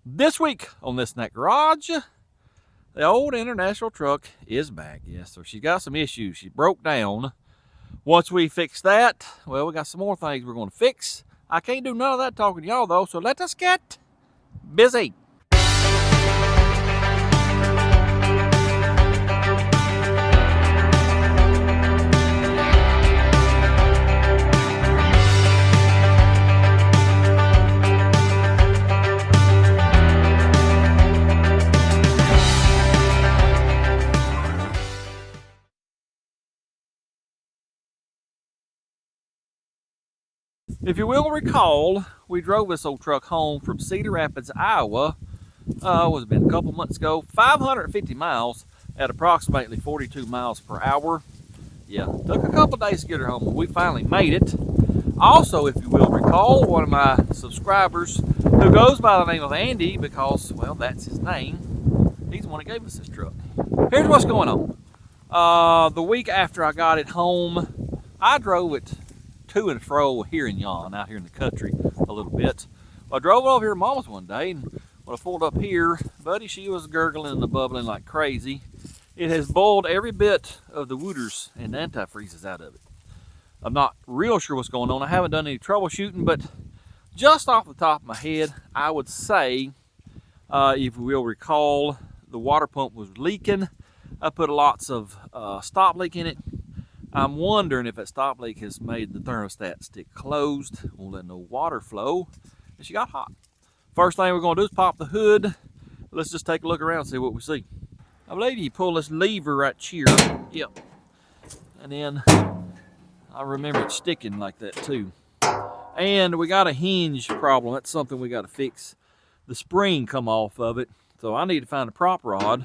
This week on This and That Garage, the old International truck is back. Yes, so she got some issues. She broke down. Once we fix that, well, we got some more things we're going to fix. I can't do none of that talking to y'all, though, so let us get busy. If you will recall, we drove this old truck home from Cedar Rapids, Iowa. Was been a couple months ago. 550 miles at approximately 42 miles per hour. Yeah, took a couple days to get her home, but we finally made it. Also, if you will recall, one of my subscribers who goes by the name of Andy, because, well, that's his name, he's the one that gave us this truck. Here's what's going on. The week after I got it home, I drove it to and fro here in yon, out here in the country a little bit. I drove it over here to Mama's one day, and when I pulled up here, buddy, she was gurgling and bubbling like crazy. It has boiled every bit of the wooters and antifreezes out of it. I'm not real sure what's going on. I haven't done any troubleshooting, but just off the top of my head, I would say, if you will recall, the water pump was leaking. I put lots of stop leak in it. I'm wondering if that stop leak has made the thermostat stick closed, won't let no water flow, and she got hot. First thing we're going to do is pop the hood. Let's just take a look around and see what we see. I believe you pull this lever right here. Yep. And then I remember it sticking like that too. And we got a hinge problem. That's something we got to fix. The spring come off of it. So I need to find a prop rod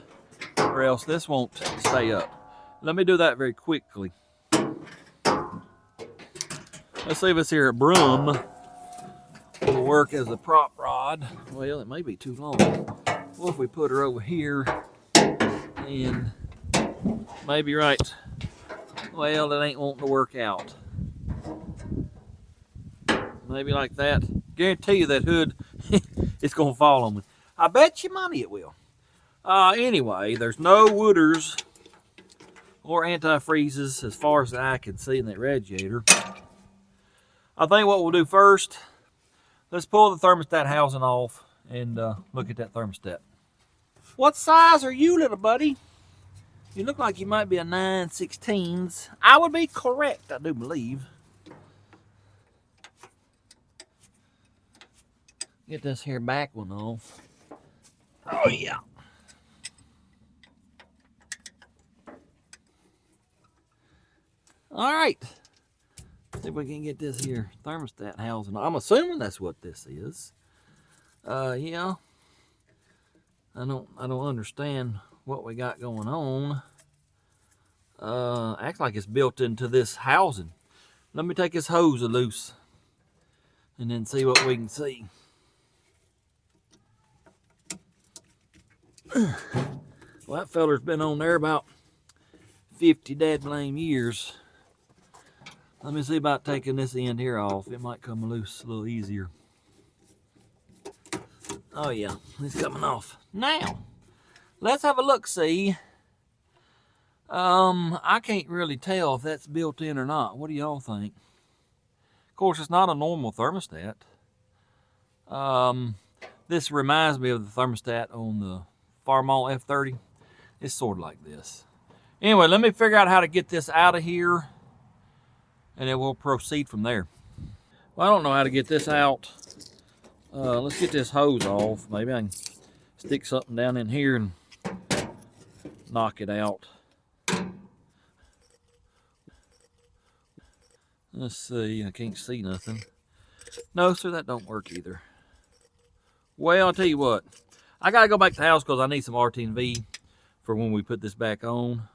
or else this won't stay up. Let me do that very quickly. Let's see if this here broom will work as a prop rod. Well, it may be too long. What if we put her over here and maybe right? Well, it ain't wanting to work out. Maybe like that. Guarantee you that hood, it's gonna fall on me. I bet you money it will. Anyway, there's no wooters or antifreezes as far as the eye can see in that radiator. I think what we'll do first, let's pull the thermostat housing off and look at that thermostat. What size are you, little buddy? You look like you might be a 9/16. I would be correct, I do believe. Get this here back one off. Oh yeah. All right. See if we can get this here thermostat housing. I'm assuming that's what this is. Yeah. I don't understand what we got going on. Acts like it's built into this housing. Let me take this hose loose and then see what we can see. Well, that feller's been on there about 50 dad blame years. Let me see about taking this end here off. It might come loose a little easier. Oh yeah, it's coming off. Now, let's have a look-see. I can't really tell if that's built in or not. What do y'all think? Of course, it's not a normal thermostat. This reminds me of the thermostat on the Farmall F30. It's sort of like this. Anyway, let me figure out how to get this out of here, and then we'll proceed from there. Well, I don't know how to get this out. Let's get this hose off. Maybe I can stick something down in here and knock it out. Let's see. I can't see nothing. No, sir, that don't work either. Well, I'll tell you what. I got to go back to the house because I need some RTV for when we put this back on.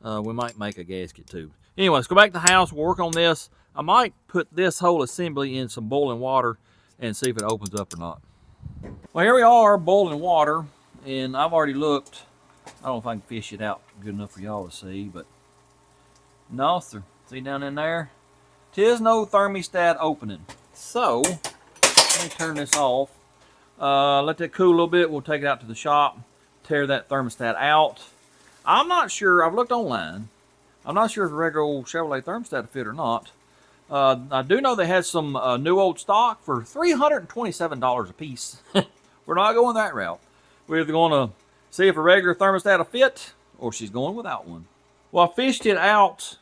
We might make a gasket too. Anyway, let's go back to the house, work on this. I might put this whole assembly in some boiling water and see if it opens up or not. Well, here we are, boiling water, and I've already looked. I don't know if I can fish it out good enough for y'all to see, but no, sir. See down in there? 'Tis no thermostat opening. So, let me turn this off. Let that cool a little bit. We'll take it out to the shop, tear that thermostat out. I'm not sure. I've looked online. I'm not sure if a regular old Chevrolet thermostat will fit or not. I do know they had some new old stock for $327 a piece. We're not going that route. We're either going to see if a regular thermostat will fit, or she's going without one. Well, I fished it out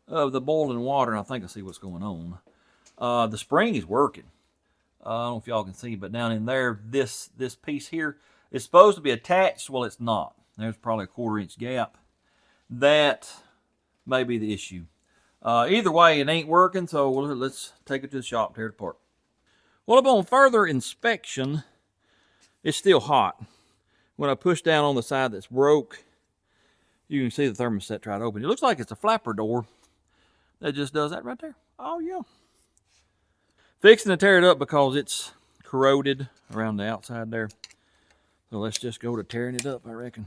of the boiling water, and I think I see what's going on. The spring is working. I don't know if y'all can see, but down in there, this piece here is supposed to be attached. Well, it's not. There's probably a 1/4 inch gap. That may be the issue. Either way, it ain't working, so let's take it to the shop, tear it apart. Well, upon further inspection, it's still hot. When I push down on the side that's broke, you can see the thermostat try to open. It looks like it's a flapper door that just does that right there. Oh, yeah. Fixing to tear it up because it's corroded around the outside there. So let's just go to tearing it up, I reckon.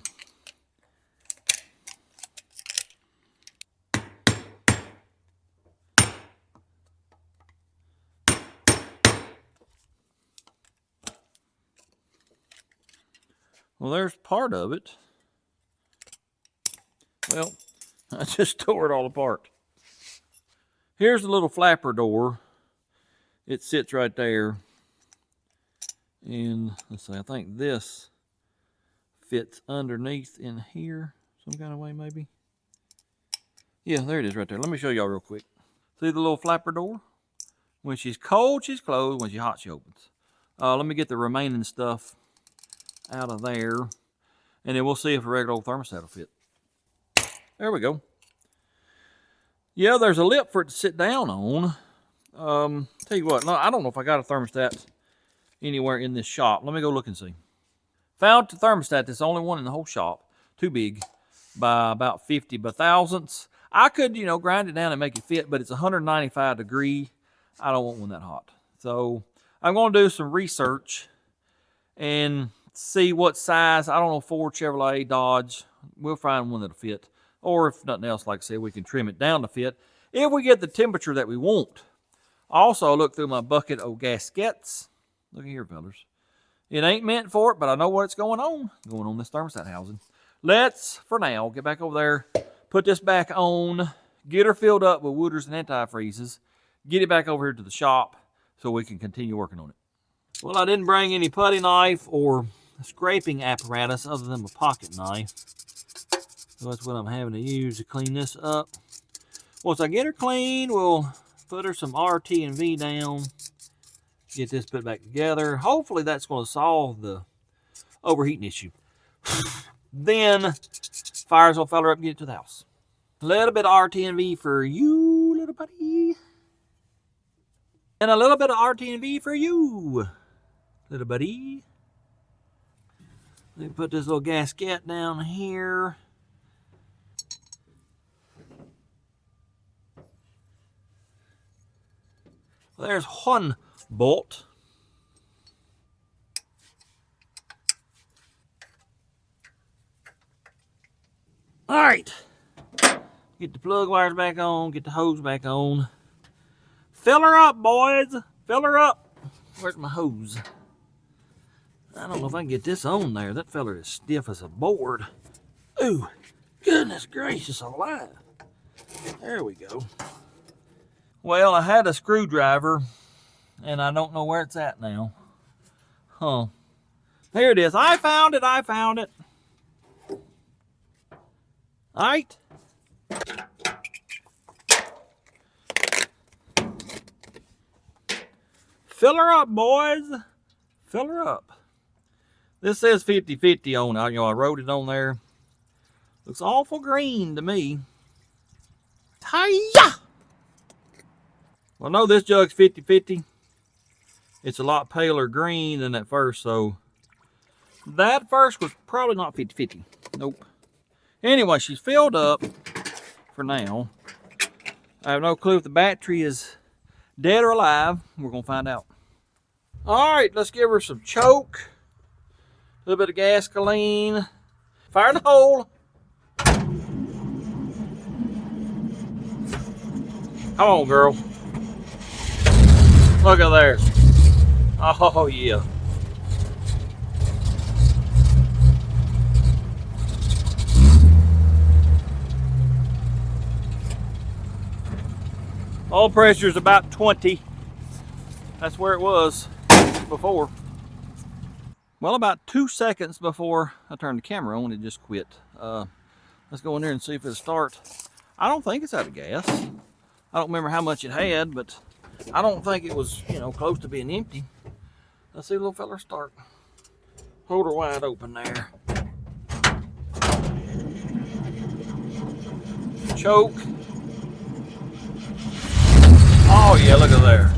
Well, there's part of it. Well, I just tore it all apart. Here's the little flapper door. It sits right there. And let's see, I think this fits underneath in here some kind of way, maybe. Yeah, there it is right there. Let me show y'all real quick. See the little flapper door? When she's cold, she's closed. When she's hot, she opens. Let me get the remaining stuff out of there, and then we'll see if a regular old thermostat will fit. There we go. Yeah, there's a lip for it to sit down on. Tell you what, no, I don't know if I got a thermostat anywhere in this shop. Let me go look and see. Found the thermostat that's the only one in the whole shop. Too big, by about 50 by thousandths. I could, grind it down and make it fit, but it's 195 degree. I don't want one that hot. So I'm going to do some research and see what size. I don't know, Ford, Chevrolet, Dodge. We'll find one that'll fit. Or if nothing else, like I said, we can trim it down to fit if we get the temperature that we want. Also, look through my bucket of gaskets. Look here, fellas. It ain't meant for it, but I know what's going on this thermostat housing. Let's, for now, get back over there, put this back on, get her filled up with Wooders and antifreezes, get it back over here to the shop so we can continue working on it. Well, I didn't bring any putty knife or scraping apparatus other than my pocket knife. So that's what I'm having to use to clean this up. Once I get her clean, we'll put her some RT and V down, get this put back together. Hopefully that's going to solve the overheating issue. Then fires will fill her up and get it to the house. A little bit of RT and V for you, little buddy. And a little bit of RT and V for you, little buddy. Let me put this little gasket down here. There's one bolt. All right. Get the plug wires back on, get the hose back on. Fill her up, boys. Fill her up. Where's my hose? I don't know if I can get this on there. That feller is stiff as a board. Ooh, goodness gracious alive. There we go. Well, I had a screwdriver, and I don't know where it's at now. Huh. Here it is. I found it. All right. Fill her up, boys. Fill her up. This says 50-50 on it. I wrote it on there. Looks awful green to me. Hi-ya! Well, I know this jug's 50-50. It's a lot paler green than that first, so that first was probably not 50-50. Nope. Anyway, she's filled up for now. I have no clue if the battery is dead or alive. We're going to find out. All right, let's give her some choke. A little bit of gasoline. Fire in the hole. Come on, girl. Look at there. Oh, yeah. Oil pressure is about 20. That's where it was before. Well, about 2 seconds before I turned the camera on, it just quit. Let's go in there and see if it'll start. I don't think it's out of gas. I don't remember how much it had, but I don't think it was, you know, close to being empty. Let's see the little fella start. Hold her wide open there. Choke. Oh yeah, look at there.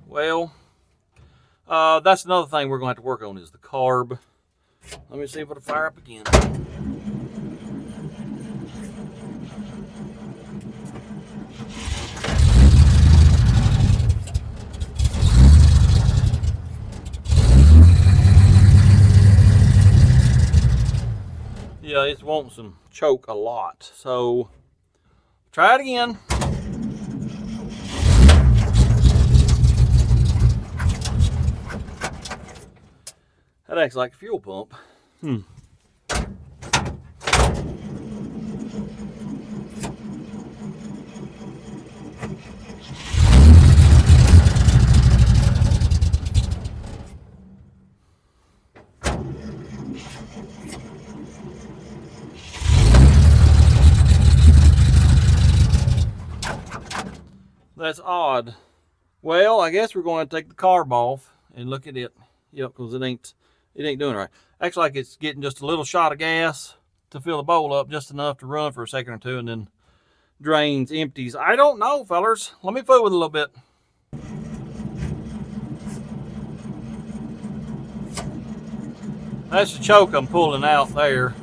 Well, that's another thing we're going to have to work on is the carb. Let me see if it'll fire up again. Yeah, it's wanting some choke a lot. So, try it again. That acts like a fuel pump. That's odd. Well, I guess we're going to take the carb off and look at it. Yep, because it ain't doing it right. Acts like it's getting just a little shot of gas to fill the bowl up, just enough to run for a second or two, and then drains, empties. I don't know, fellers. Let me fool with it a little bit. That's the choke I'm pulling out there.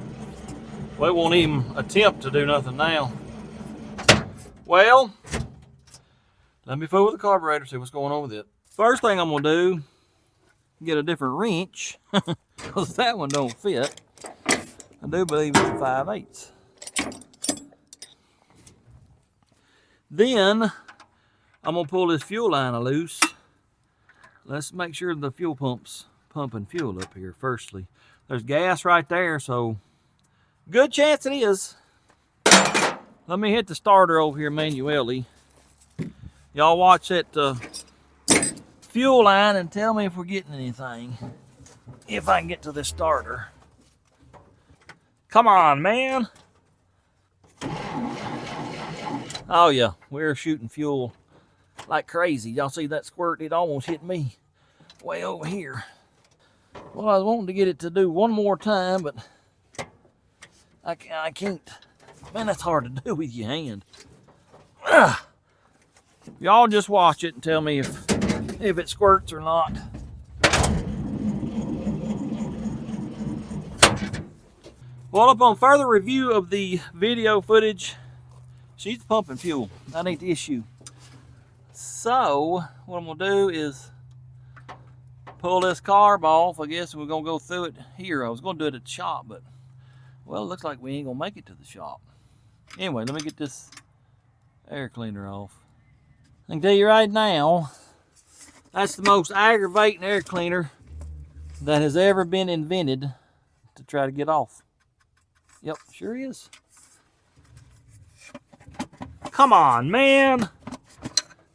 Well, it won't even attempt to do nothing now. Well, let me fool with the carburetor, see what's going on with it. First thing I'm gonna do, get a different wrench, because that one don't fit. I do believe it's a 5/8. Then, I'm gonna pull this fuel line loose. Let's make sure the fuel pump's pumping fuel up here firstly. There's gas right there, so good chance it is. Let me hit the starter over here manually. Y'all watch that fuel line and tell me if we're getting anything. If I can get to this starter. Come on, man. Oh yeah, we're shooting fuel like crazy. Y'all see that squirt? It almost hit me way over here. Well, I was wanting to get it to do one more time, but I can't. Man, that's hard to do with your hand. Y'all just watch it and tell me if it squirts or not. Well, upon further review of the video footage, she's pumping fuel. That ain't the issue. So, what I'm gonna do is pull this carb off. I guess we're gonna go through it here. I was gonna do it at the shop, but well, it looks like we ain't gonna make it to the shop. Anyway, let me get this air cleaner off. I can tell you right now, that's the most aggravating air cleaner that has ever been invented to try to get off. Yep, sure is. Come on, man.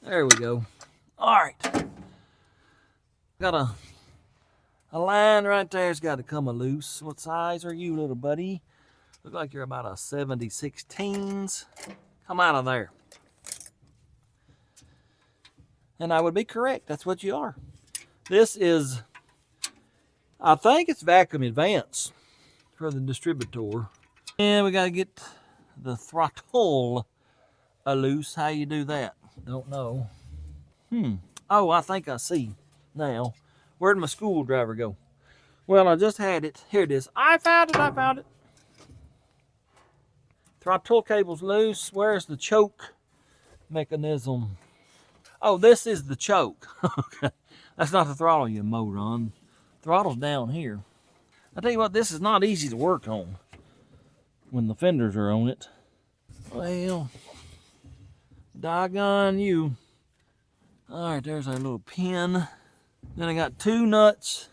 There we go. All right. Got a line right there's got to come loose. What size are you, little buddy? Look like you're about a 70/16. Come out of there. And I would be correct. That's what you are. This is, I think it's vacuum advance for the distributor. And we got to get the throttle loose. How you do that? Don't know. Oh, I think I see now. Where'd my screwdriver go? Well, I just had it. Here it is. I found it. Throttle cable's loose. Where's the choke mechanism? Oh, this is the choke. Okay. That's not the throttle, you moron. Throttle's down here. I tell you what, this is not easy to work on when the fenders are on it. Well, doggone you. All right, there's our little pin. Then I got 2 nuts.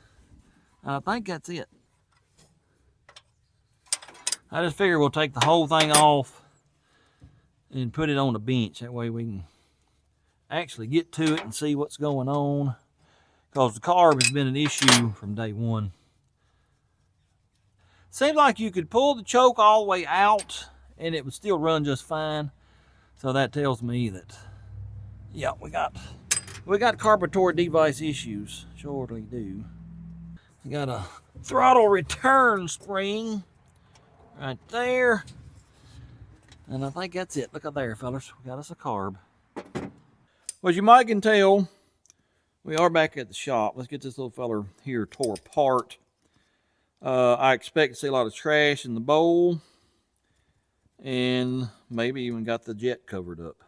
I think that's it. I just figure we'll take the whole thing off and put it on the bench. That way we can actually get to it and see what's going on, because the carb has been an issue from day one. Seems like you could pull the choke all the way out and it would still run just fine. So that tells me that, yeah, we got carburetor device issues. Surely do. We got a throttle return spring right there. And I think that's it. Look up there, fellas. We got us a carb. Well, as you might can tell, we are back at the shop. Let's get this little fella here tore apart. I expect to see a lot of trash in the bowl, and maybe even got the jet covered up.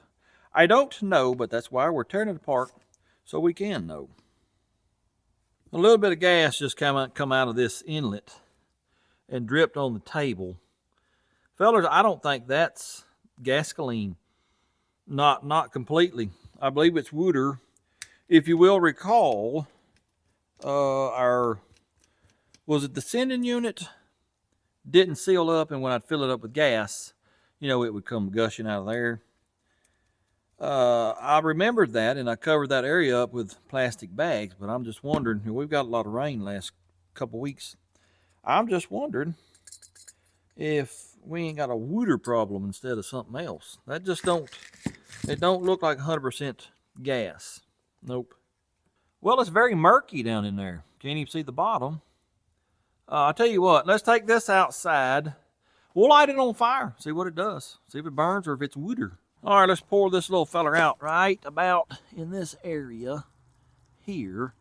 I don't know, but that's why we're tearing it apart, so we can know. A little bit of gas just come out of this inlet and dripped on the table. Fellas, I don't think that's gasoline. Not completely. I believe it's water. If you will recall, was it the sending unit didn't seal up, and when I'd fill it up with gas, you know, it would come gushing out of there. I remembered that, and I covered that area up with plastic bags, but I'm just wondering, we've got a lot of rain last couple weeks. I'm just wondering if we ain't got a water problem instead of something else. That just it don't look like 100% gas. Nope. Well, it's very murky down in there. Can't even see the bottom. I'll tell you what, let's take this outside. We'll light it on fire, see what it does. See if it burns or if it's water. All right, let's pour this little feller out right about in this area here.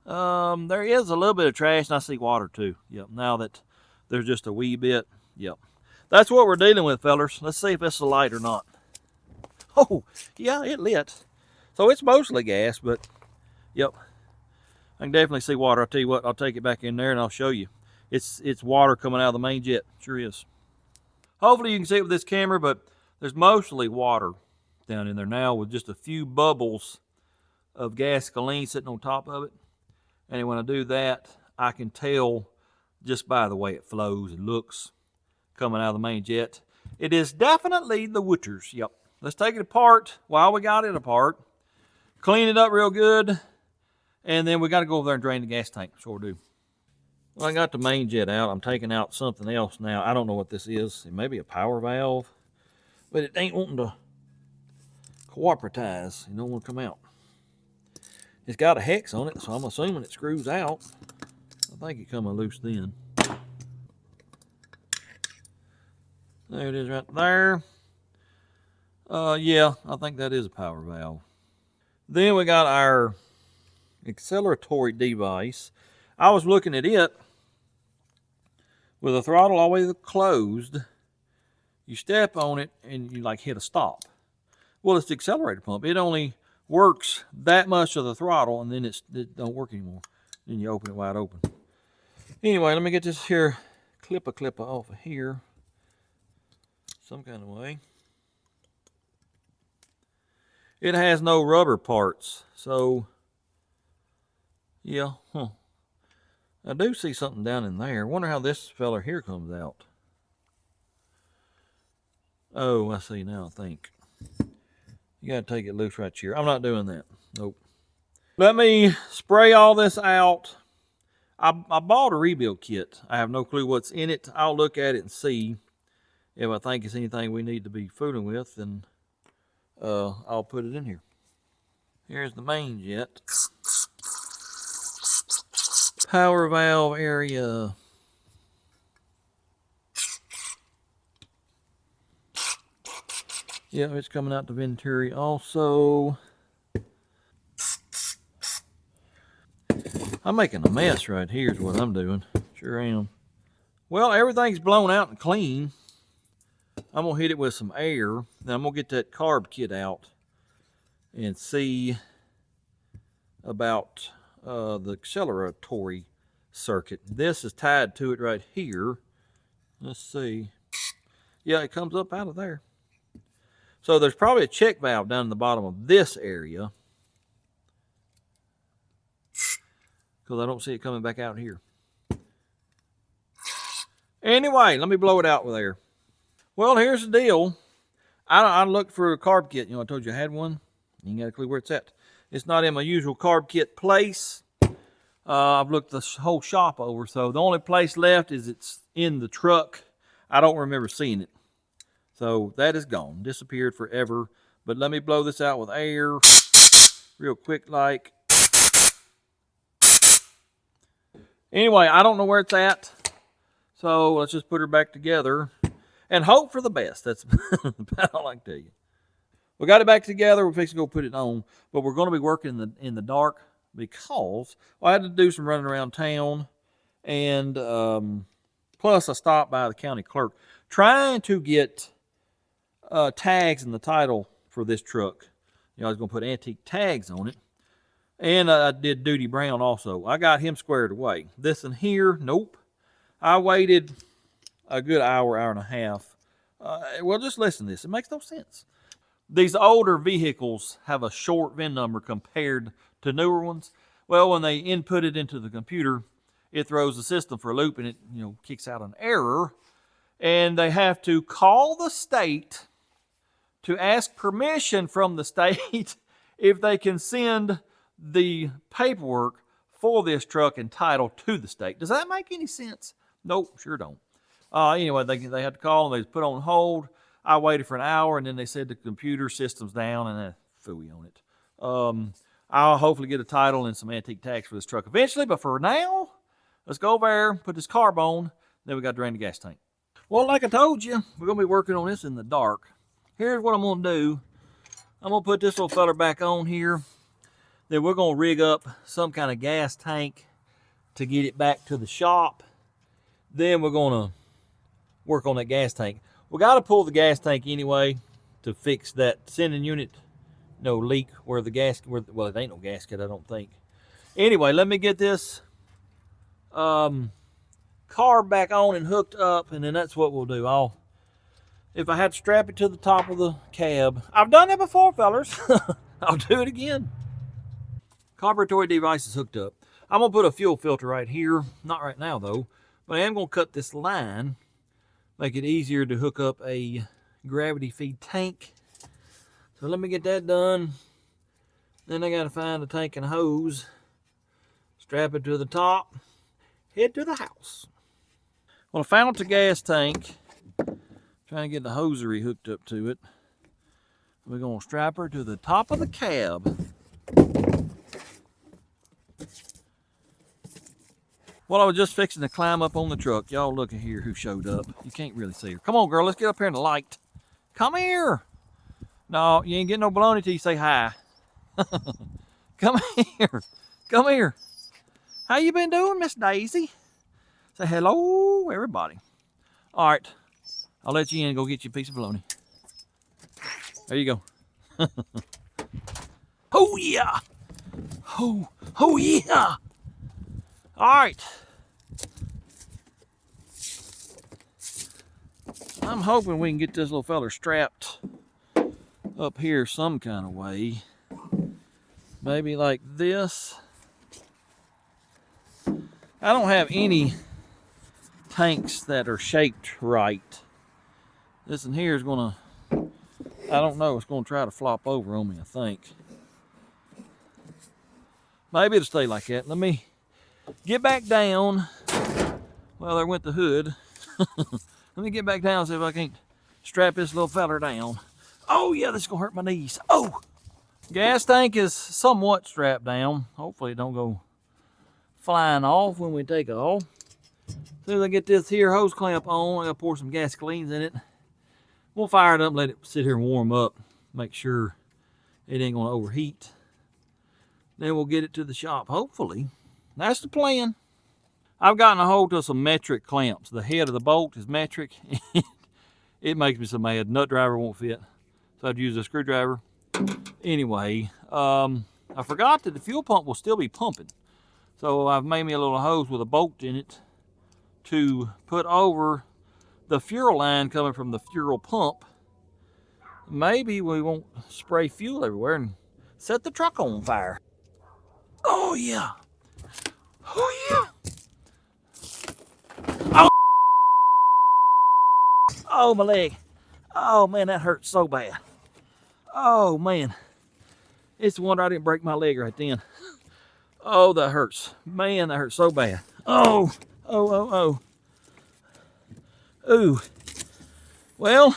There is a little bit of trash, and I see water too. Yep, now that there's just a wee bit. Yep. That's what we're dealing with, fellers. Let's see if it's a light or not. Oh, yeah, it lit. So it's mostly gas, but yep. I can definitely see water. I'll tell you what, I'll take it back in there and I'll show you. It's water coming out of the main jet. Sure is. Hopefully you can see it with this camera, but there's mostly water down in there now with just a few bubbles of gasoline sitting on top of it. And when I do that, I can tell just by the way it flows and looks coming out of the main jet. It is definitely the waters. Yep. Let's take it apart while we got it apart. Clean it up real good. And then we got to go over there and drain the gas tank. Sure do. Well, I got the main jet out. I'm taking out something else now. I don't know what this is. It may be a power valve, but it ain't wanting to cooperatize. It don't want to come out. It's got a hex on it, so I'm assuming it screws out. I think it come loose then. There it is right there. Yeah, I think that is a power valve. Then we got our acceleratory device. I was looking at it with the throttle always closed. You step on it and you like hit a stop. Well, it's the accelerator pump. It only works that much of the throttle, and then it don't work anymore. Then you open it wide open. Anyway, let me get this here clipper off of here some kind of way. It has no rubber parts, so yeah, I do see something down in there. Wonder how this fella here comes out. Oh, I see now, I think. You gotta take it loose right here. I'm not doing that. Nope. Let me spray all this out. I bought a rebuild kit. I have no clue what's in it. I'll look at it and see if I think it's anything we need to be fooling with, then I'll put it in here. Here's the main jet. Power valve area. Yeah, it's coming out the venturi also. I'm making a mess right here is what I'm doing. Sure am. Well, everything's blown out and clean. I'm going to hit it with some air. Then I'm going to get that carb kit out and see about the acceleratory circuit. This is tied to it right here. Let's see. Yeah, it comes up out of there. So there's probably a check valve down in the bottom of this area, because I don't see it coming back out here. Anyway, let me blow it out with air. Well, here's the deal. I looked for a carb kit. You know, I told you I had one. You ain't got a clue where it's at. It's not in my usual carb kit place. I've looked the whole shop over, so the only place left is it's in the truck. I don't remember seeing it. So that is gone, disappeared forever. But let me blow this out with air real quick like. Anyway, I don't know where it's at. So let's just put her back together and hope for the best. That's about all I can tell you. We got it back together. We're fixing to go put it on, but we're going to be working in the dark because I had to do some running around town, and plus I stopped by the county clerk trying to get tags in the title for this truck. You know, I was going to put antique tags on it, and I did Duty Brown also. I got him squared away. This and here, nope. I waited a good hour and a half. Well, just listen to this. It makes no sense. These older vehicles have a short VIN number compared to newer ones. Well, when they input it into the computer, it throws the system for a loop and it, you know, kicks out an error. And they have to call the state to ask permission from the state if they can send the paperwork for this truck and title to the state. Does that make any sense? Nope, sure don't. Anyway, they had to call and they was put on hold. I waited for an hour, and then they said the computer system's down, and phooey on it. I'll hopefully get a title and some antique tags for this truck eventually, but for now, let's go over there, put this carb on, then we got to drain the gas tank. Well, like I told you, we're going to be working on this in the dark. Here's what I'm going to do. I'm going to put this little feller back on here. Then we're going to rig up some kind of gas tank to get it back to the shop. Then we're going to work on that gas tank. We got to pull the gas tank anyway to fix that sending unit, leak where the gasket, well, it ain't no gasket, I don't think. Anyway, let me get this carb back on and hooked up, and then that's what we'll do. If I had to strap it to the top of the cab, I've done that before, fellers. I'll do it again. Carburetor device is hooked up. I'm gonna put a fuel filter right here, not right now though, but I am gonna cut this line, make it easier to hook up a gravity feed tank. So let me get that done. Then I gotta find a tank and a hose, strap it to the top, head to the house. Well, I found the gas tank, trying to get the hosiery hooked up to it. We're gonna strap her to the top of the cab. Well, I was just fixing to climb up on the truck. Y'all look at here who showed up. You can't really see her. Come on, girl, let's get up here in the light. Come here. No, you ain't getting no baloney till you say hi. Come here. Come here. How you been doing, Miss Daisy? Say hello, everybody. All right, I'll let you in and go get you a piece of bologna. There you go. Oh, yeah. Oh, yeah. All right. I'm hoping we can get this little feller strapped up here some kind of way. Maybe like this. I don't have any tanks that are shaped right. This in here is gonna, I don't know, it's gonna try to flop over on me, I think. Maybe it'll stay like that. Let me get back down. Well, there went the hood. Let me get back down and see if I can't strap this little feller down. Oh yeah, this is gonna hurt my knees. Oh! Gas tank is somewhat strapped down. Hopefully it don't go flying off when we take off. As soon as I get this here hose clamp on, I gotta pour some gasolines in it. We'll fire it up, let it sit here and warm up. Make sure it ain't gonna overheat. Then we'll get it to the shop, hopefully. That's the plan. I've gotten a hold of some metric clamps. The head of the bolt is metric. It makes me so mad. Nut driver won't fit. So I'd use a screwdriver. Anyway, I forgot that the fuel pump will still be pumping. So I've made me a little hose with a bolt in it to put over the fuel line coming from the fuel pump. Maybe we won't spray fuel everywhere and set the truck on fire. Oh yeah. Oh yeah. Oh, oh my leg. Oh man, that hurts so bad. Oh man. It's a wonder I didn't break my leg right then. Oh, that hurts. Man, that hurts so bad. Oh, oh. Ooh. Well,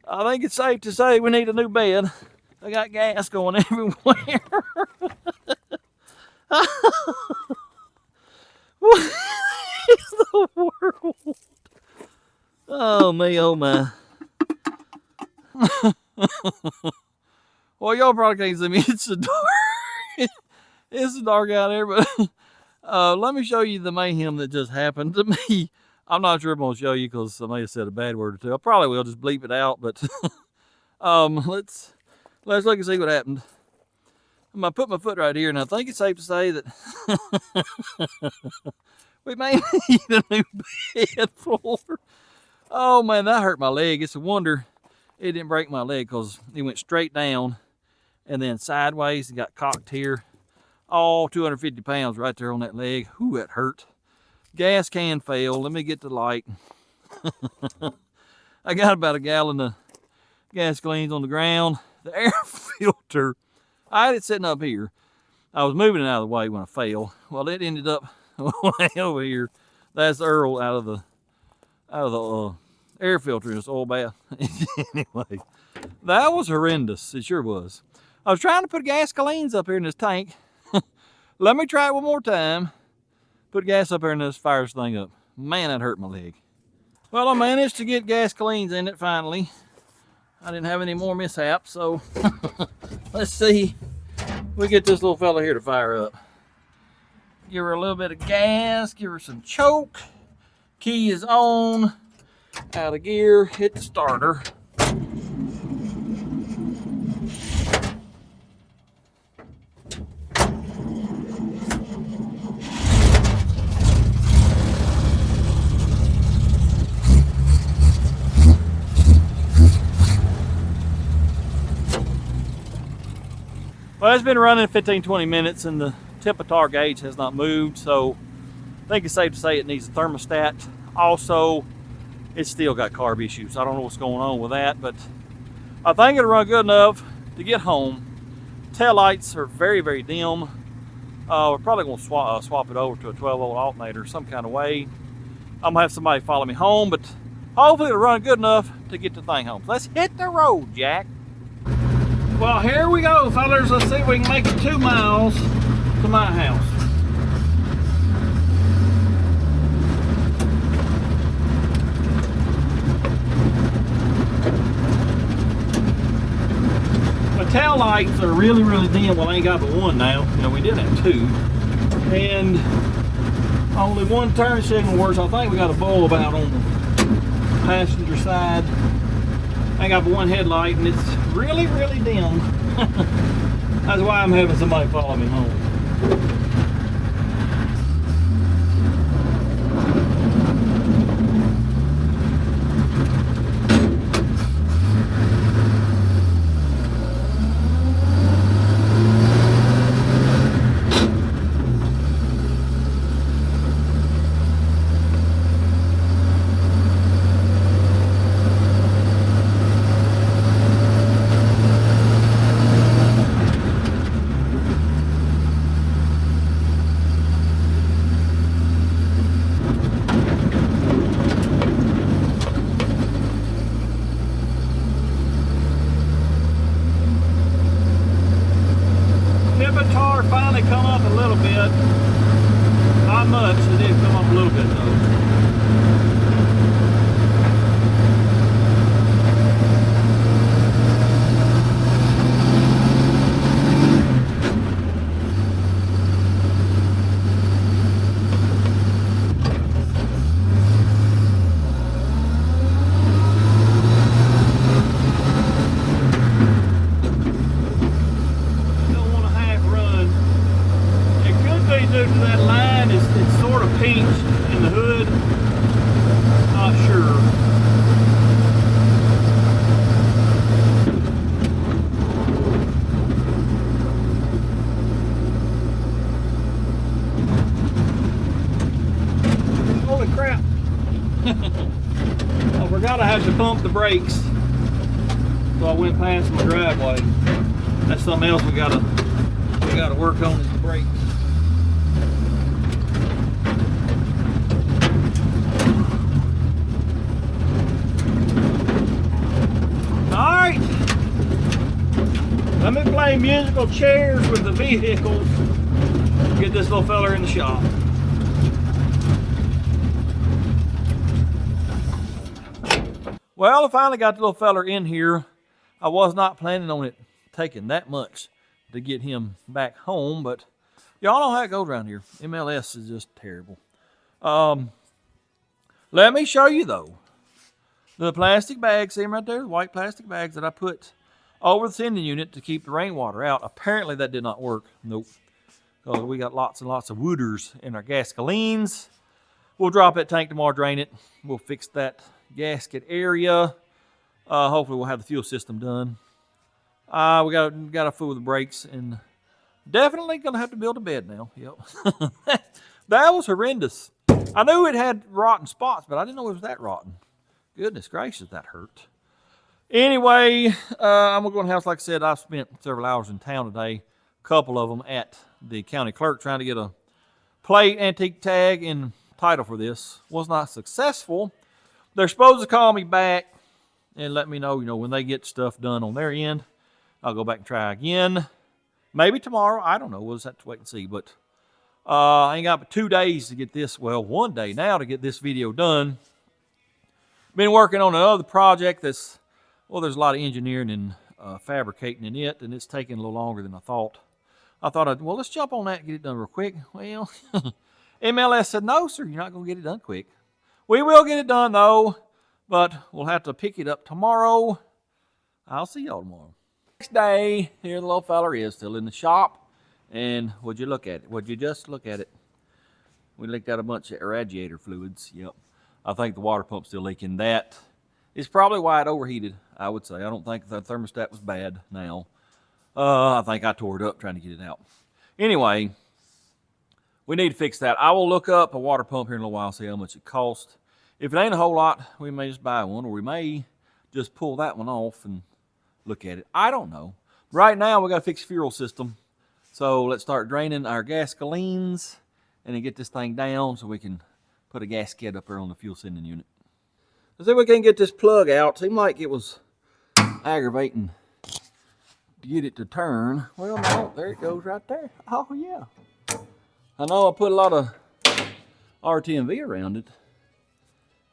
I think it's safe to say we need a new bed. I got gas going everywhere. What in the world? Oh me, oh my. Well, y'all probably can't see me. It's so dark. It's so dark out there, but let me show you the mayhem that just happened to me. I'm not sure if I'm gonna show you because I may have said a bad word or two. I probably will just bleep it out, but let's look and see what happened. I'm gonna put my foot right here, and I think it's safe to say that we may need a new bed floor. Oh man, that hurt my leg. It's a wonder it didn't break my leg because it went straight down and then sideways and got cocked here. All 250 pounds right there on that leg. Whew, that hurt. Gas can failed. Let me get the light. I got about a gallon of gas cleans on the ground. The air filter, I had it sitting up here. I was moving it out of the way when I fell. Well, it ended up way over here. That's Earl out of the air filter in this oil bath. Anyway, that was horrendous. It sure was. I was trying to put gas cleans up here in this tank. Let me try it one more time. Put gas up here and this fires thing up. Man, that hurt my leg. Well, I managed to get gas cleans in it finally. I didn't have any more mishaps, so let's see. We get this little fella here to fire up. Give her a little bit of gas, give her some choke. Key is on, out of gear, hit the starter. Well, it's been running 15-20 minutes and the temperature gauge has not moved, so I think it's safe to say it needs a thermostat. Also, it's still got carb issues. I don't know what's going on with that, but I think it'll run good enough to get home. Tail lights are very, very dim. We're probably going to swap it over to a 12-volt alternator some kind of way. I'm going to have somebody follow me home, but hopefully it'll run good enough to get the thing home. Let's hit the road, Jack. Well, here we go, fellas. Let's see if we can make it 2 miles to my house. The tail lights are really, really dim. Well, I ain't got but one now. You know, we did have 2. And only one turn signal works. I think we got a bulb out on the passenger side. I got one headlight and it's really, really dim. That's why I'm having somebody follow me home. Finally come up a little bit. Not much, it did come up a little bit though. Due to that line, it's sort of pinched in the hood. Not sure. Holy crap. out, I had to pump the brakes. So I went past my driveway. That's something else we gotta work on is the brakes. Alright. Let me play musical chairs with the vehicles. Get this little fella in the shop. Well, I finally got the little fella in here. I was not planning on it taking that much to get him back home, but y'all know how it goes around here. MLS is just terrible. Let me show you though. The plastic bags, see them right there? The white plastic bags that I put over the sending unit to keep the rainwater out. Apparently that did not work. Nope. We got lots and lots of wooders in our gaskelines. We'll drop that tank tomorrow, drain it. We'll fix that gasket area. Hopefully we'll have the fuel system done. We got to fool with the brakes, and definitely gonna have to build a bed now. Yep. That was horrendous. I knew it had rotten spots, but I didn't know it was that rotten. Goodness gracious, that hurt. Anyway, I'm gonna go in the house. Like I said, I've spent several hours in town today. A couple of them at the county clerk trying to get a plate, antique tag, and title for this. Was not successful. They're supposed to call me back and let me know, when they get stuff done on their end. I'll go back and try again. Maybe tomorrow. I don't know. We'll just have to wait and see. But I ain't got but 2 days to get this. Well, 1 day now to get this video done. Been working on another project that's, well, there's a lot of engineering and fabricating in it, and it's taking a little longer than I thought. I thought, well, let's jump on that and get it done real quick. Well, MLS said, no, sir, you're not going to get it done quick. We will get it done, though, but we'll have to pick it up tomorrow. I'll see y'all tomorrow. Next day, here the little fella is, still in the shop. And would you look at it? Would you just look at it? We leaked out a bunch of radiator fluids. Yep. I think the water pump's still leaking. That is probably why it overheated, I would say. I don't think the thermostat was bad now. I think I tore it up trying to get it out. Anyway, we need to fix that. I will look up a water pump here in a little while, see how much it costs. If it ain't a whole lot, we may just buy one, or we may just pull that one off and look at it. I don't know. Right now, we got to fix the fuel system. So let's start draining our gaskelines and then get this thing down so we can put a gasket up there on the fuel sending unit. Let's see if we can get this plug out. Seemed like it was aggravating to get it to turn. Well, no, there it goes right there. Oh, yeah. I know I put a lot of RTMV around it.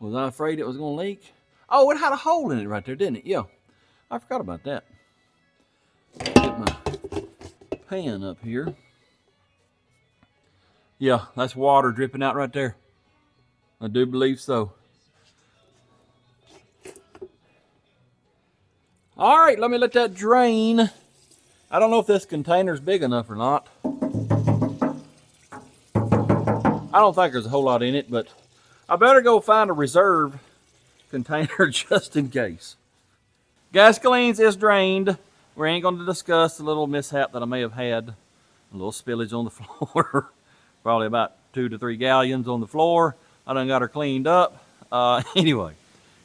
Was I afraid it was going to leak? Oh, it had a hole in it right there, didn't it? Yeah. I forgot about that. Get my pan up here. Yeah, that's water dripping out right there. I do believe so. All right, let me let that drain. I don't know if this container's big enough or not. I don't think there's a whole lot in it, but I better go find a reserve container just in case. Gaskelines is drained. We ain't going to discuss the little mishap that I may have had. A little spillage on the floor. Probably about 2 to 3 gallons on the floor. I done got her cleaned up. Anyway,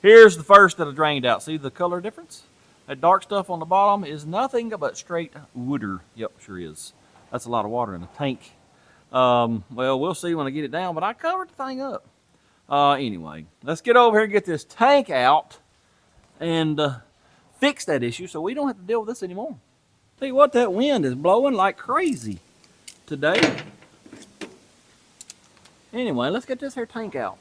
here's the first that I drained out. See the color difference? That dark stuff on the bottom is nothing but straight water. Yep, sure is. That's a lot of water in a tank. Well, we'll see when I get it down, but I covered the thing up. Anyway, let's get over here and get this tank out and fix that issue so we don't have to deal with this anymore. Tell you what, that wind is blowing like crazy today. Anyway, let's get this here tank out.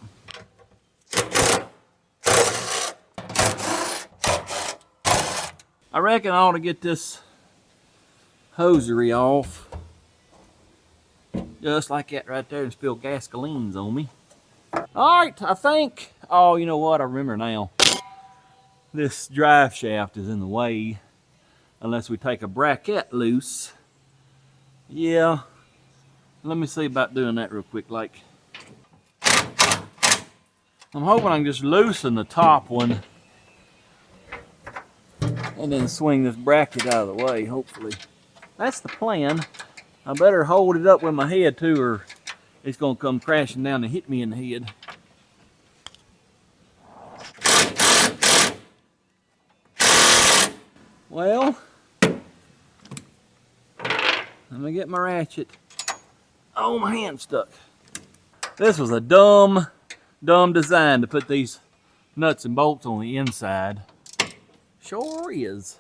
I reckon I ought to get this hosiery off. Just like that right there and spill gaskelines on me. Alright, I think, oh, you know what, I remember now. This drive shaft is in the way unless we take a bracket loose. Yeah, let me see about doing that real quick. Like, I'm hoping I can just loosen the top one and then swing this bracket out of the way, hopefully. That's the plan. I better hold it up with my head too, or it's gonna come crashing down and hit me in the head. Well, let me get my ratchet. Oh, my hand's stuck. This was a dumb design to put these nuts and bolts on the inside. Sure is.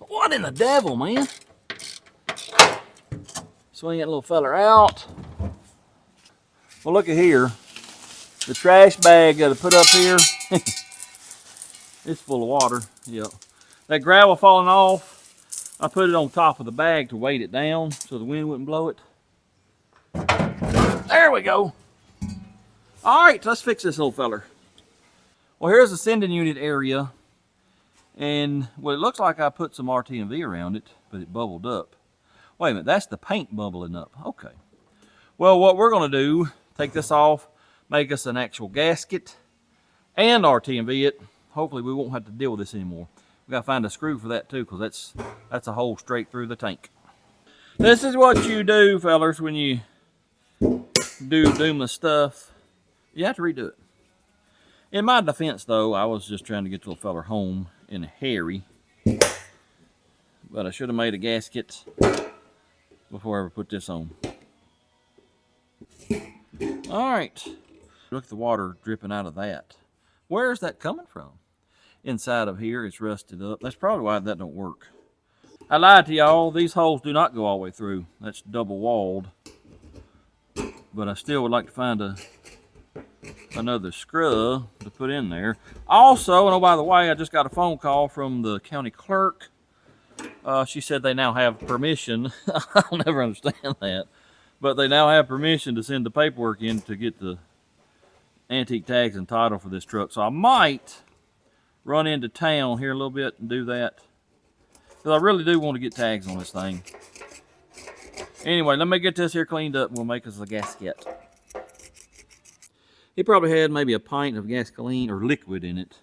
What in the devil, man? Swing that little feller out. Well, look at here. The trash bag that I put up here, it's full of water. Yep. That gravel falling off, I put it on top of the bag to weight it down so the wind wouldn't blow it. There we go. All right, let's fix this little feller. Well, here's the sending unit area. And well, it looks like I put some RTMV around it, but it bubbled up. Wait a minute, that's the paint bubbling up. Okay. Well, what we're gonna do, take this off, make us an actual gasket, and RTMV it. Hopefully we won't have to deal with this anymore. We gotta find a screw for that too, because that's a hole straight through the tank. This is what you do, fellers, when you do my stuff. You have to redo it. In my defense, though, I was just trying to get the little feller home in a hurry. But I should have made a gasket before I ever put this on. All right. Look at the water dripping out of that. Where is that coming from? Inside of here, it's rusted up. That's probably why that don't work. I lied to y'all. These holes do not go all the way through. That's double walled. But I still would like to find another screw to put in there. Also, and oh, by the way, I just got a phone call from the county clerk. She said they now have permission. I'll never understand that. But they now have permission to send the paperwork in to get the antique tags and title for this truck. So I might run into town here a little bit and do that. Because I really do want to get tags on this thing. Anyway, let me get this here cleaned up and we'll make us a gasket. He probably had maybe a pint of gasoline or liquid in it.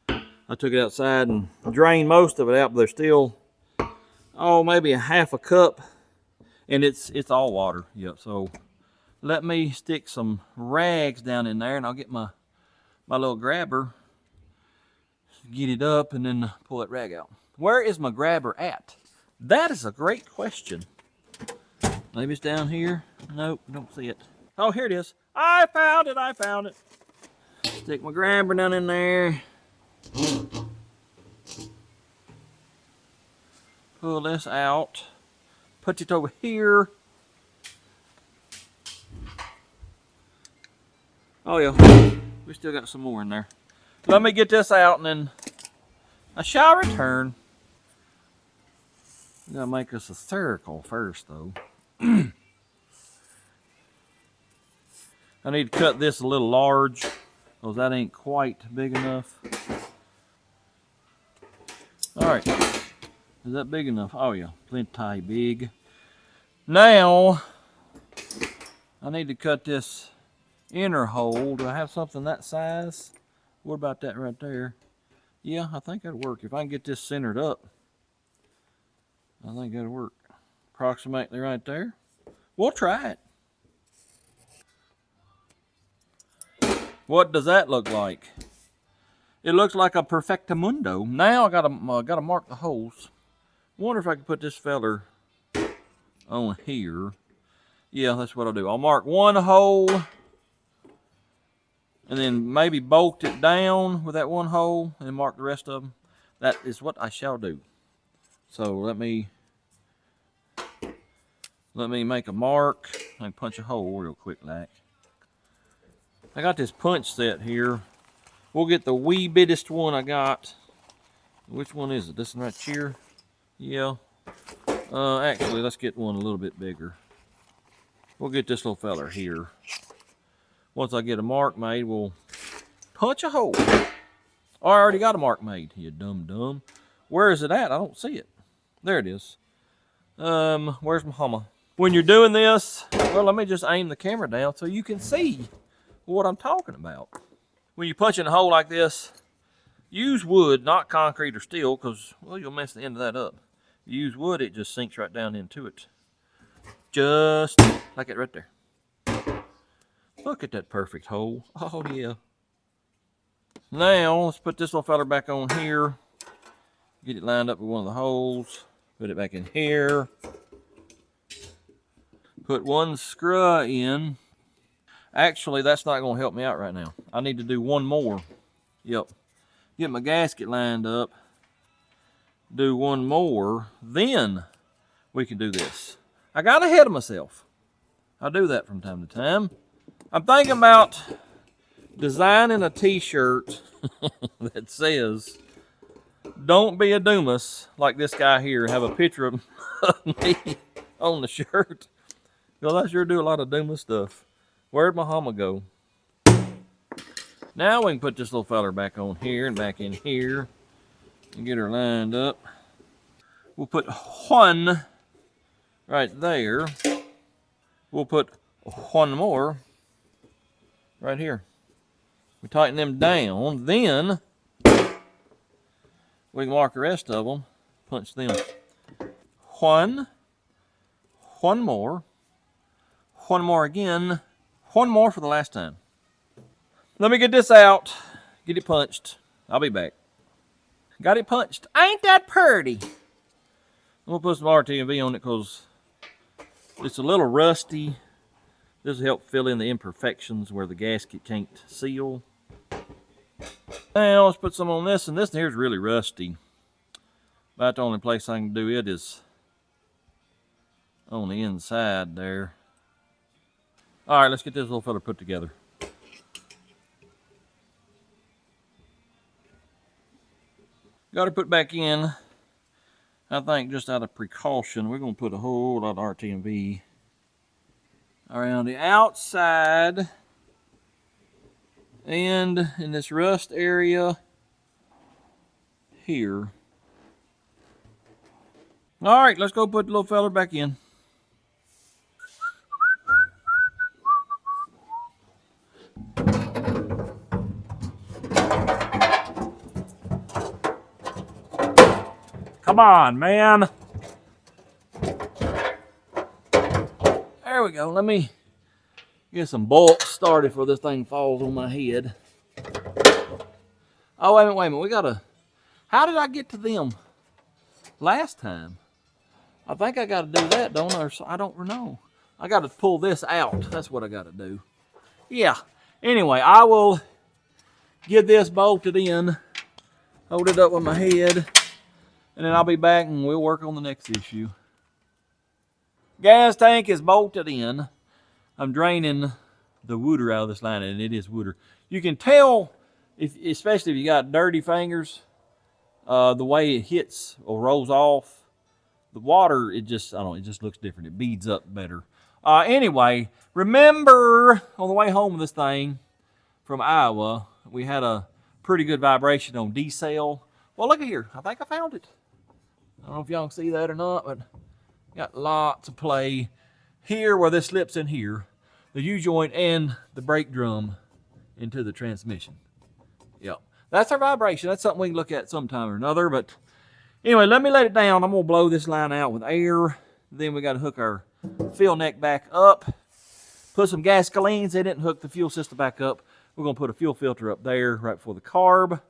I took it outside and drained most of it out, but there's still, oh, maybe a half a cup. And it's all water. Yep. So let me stick some rags down in there and I'll get my little grabber, get it up and then pull that rag out. Where is my grabber at? That is a great question. Maybe it's down here. Nope, don't see it. Oh, here it is. I found it, I found it. Stick my grabber down in there. Pull this out. Put it over here. Oh yeah, we still got some more in there. Let me get this out and then I shall return. We gotta make us a circle first though. I need to cut this a little large because that ain't quite big enough. All right, is that big enough? Oh yeah, plenty big. Now, I need to cut this inner hole. Do I have something that size? What about that right there? Yeah, I think that'll work. If I can get this centered up, I think that'll work. Approximately right there. We'll try it. What does that look like? It looks like a perfectamundo. Now I gotta mark the holes. Wonder if I can put this feller on here. Yeah, that's what I'll do. I'll mark one hole and then maybe bolt it down with that one hole and mark the rest of them. That is what I shall do. So let me make a mark and punch a hole real quick like. I got this punch set here. We'll get the wee bittest one I got. Which one is it? This one right here? Yeah. Actually, let's get one a little bit bigger. We'll get this little feller here. Once I get a mark made, we'll punch a hole. Oh, I already got a mark made, you dumb. Where is it at? I don't see it. There it is. Where's my hammer? When you're doing this, well, let me just aim the camera down so you can see what I'm talking about. When you're punching a hole like this, use wood, not concrete or steel, because, well, you'll mess the end of that up. If you use wood, it just sinks right down into it. Just like it right there. Look at that perfect hole. Oh, yeah. Now, let's put this little feller back on here. Get it lined up with one of the holes. Put it back in here. Put one screw in. Actually, that's not going to help me out right now. I need to do one more. Yep. Get my gasket lined up. Do one more. Then we can do this. I got ahead of myself. I do that from time to time. I'm thinking about designing a t-shirt that says, "Don't be a Dumas," like this guy here. Have a picture of me on the shirt. Because I sure do a lot of Dumas stuff. Where'd my Hummer go? Now we can put this little feller back on here and back in here and get her lined up. We'll put one right there. We'll put one more right here. We tighten them down, then we can mark the rest of them, punch them. One more again, one more for the last time. Let me get this out, get it punched. I'll be back. Got it punched. Ain't that pretty? I'm gonna put some RTV on it because it's a little rusty. This will help fill in the imperfections where the gasket can't seal. Now let's put some on this, and this here's really rusty. About the only place I can do it is on the inside there. All right, let's get this little fella put together. Got to put back in. I think just out of precaution, we're going to put a whole lot of RTV around the outside and in this rust area here. All right, let's go put the little fella back in. Come on, man. There we go. Let me get some bolts started before this thing falls on my head. Oh, wait a minute. We gotta... How did I get to them last time? I think I gotta do that, don't I? I don't know. I gotta pull this out. That's what I gotta do. Yeah. Anyway, I will get this bolted in. Hold it up with my head. And then I'll be back and we'll work on the next issue. Gas tank is bolted in. I'm draining the water out of this line, and it is water. You can tell, especially if you got dirty fingers, the way it hits or rolls off. The water, it just looks different. It beads up better. Anyway, remember on the way home with this thing from Iowa, we had a pretty good vibration on D-cell. Well, look at here. I think I found it. I don't know if y'all can see that or not, but got lots of play here where this slips in here, the U-joint and the brake drum into the transmission. Yep, that's our vibration. That's something we can look at sometime or another. But anyway, let me let it down. I'm gonna blow this line out with air. Then we got to hook our fill neck back up, put some gasolines in it, and hook the fuel system back up. We're gonna put a fuel filter up there right before the carb.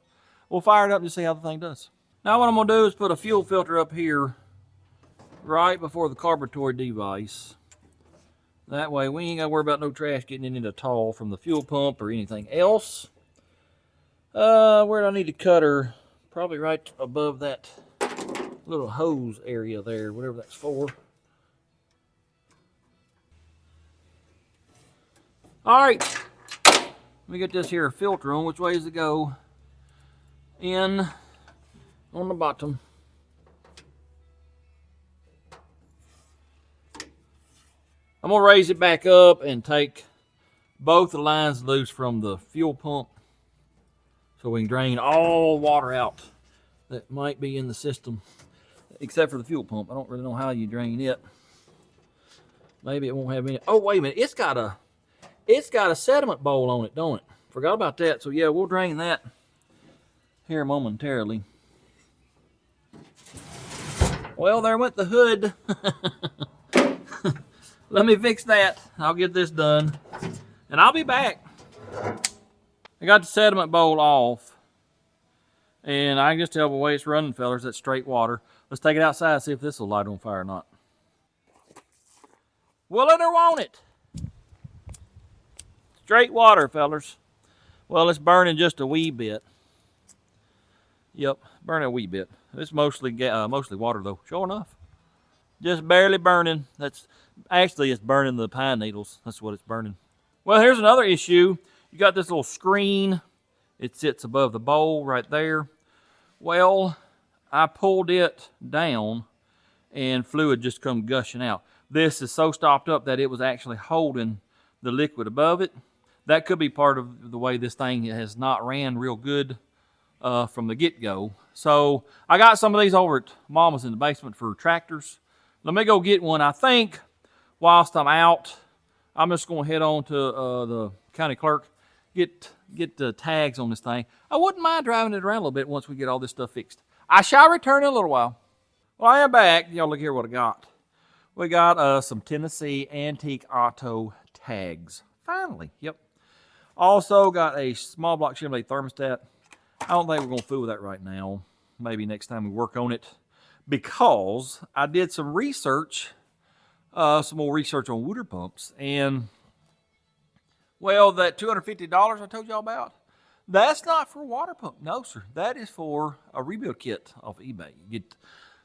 We'll fire it up and see how the thing does. Now what I'm gonna do is put a fuel filter up here right before the carburetor device. That way we ain't gotta worry about no trash getting into the tall from the fuel pump or anything else. Where do I need to cut her? Probably right above that little hose area there, whatever that's for. All right, let me get this here filter on. Which way does it go? In on the bottom. I'm gonna raise it back up and take both the lines loose from the fuel pump so we can drain all water out that might be in the system, except for the fuel pump. I don't really know how you drain it. Maybe it won't have any. Oh, wait a minute. It's got a sediment bowl on it, don't it? Forgot about that. So yeah, we'll drain that here momentarily. Well, there went the hood. Let me fix that. I'll get this done and I'll be back. I got the sediment bowl off, and I can just tell by the way it's running, fellas, that's straight water. Let's take it outside and see if this will light on fire or not. Will it or won't it? Straight water, fellas. Well, it's burning just a wee bit. Yep, burning a wee bit. It's mostly water though. Sure enough, just barely burning. That's actually it's burning the pine needles. That's what it's burning. Well, here's another issue. You got this little screen. It sits above the bowl right there. Well, I pulled it down, and fluid just come gushing out. This is so stopped up that it was actually holding the liquid above it. That could be part of the way this thing has not ran real good from the get-go. So I got some of these over at Mama's in the basement for tractors. Let me go get one. I think whilst I'm out, I'm just going to head on to the county clerk, get the tags on this thing. I wouldn't mind driving it around a little bit once we get all this stuff fixed. I shall return in a little while. Well, I am back. Y'all look here what I got. We got some Tennessee Antique Auto tags. Finally, yep. Also got a small block Chevrolet thermostat. I don't think we're going to fool with that right now. Maybe next time we work on it. Because I did some research, some more research on water pumps. And, well, that $250 I told y'all about, that's not for a water pump. No, sir. That is for a rebuild kit off eBay. You get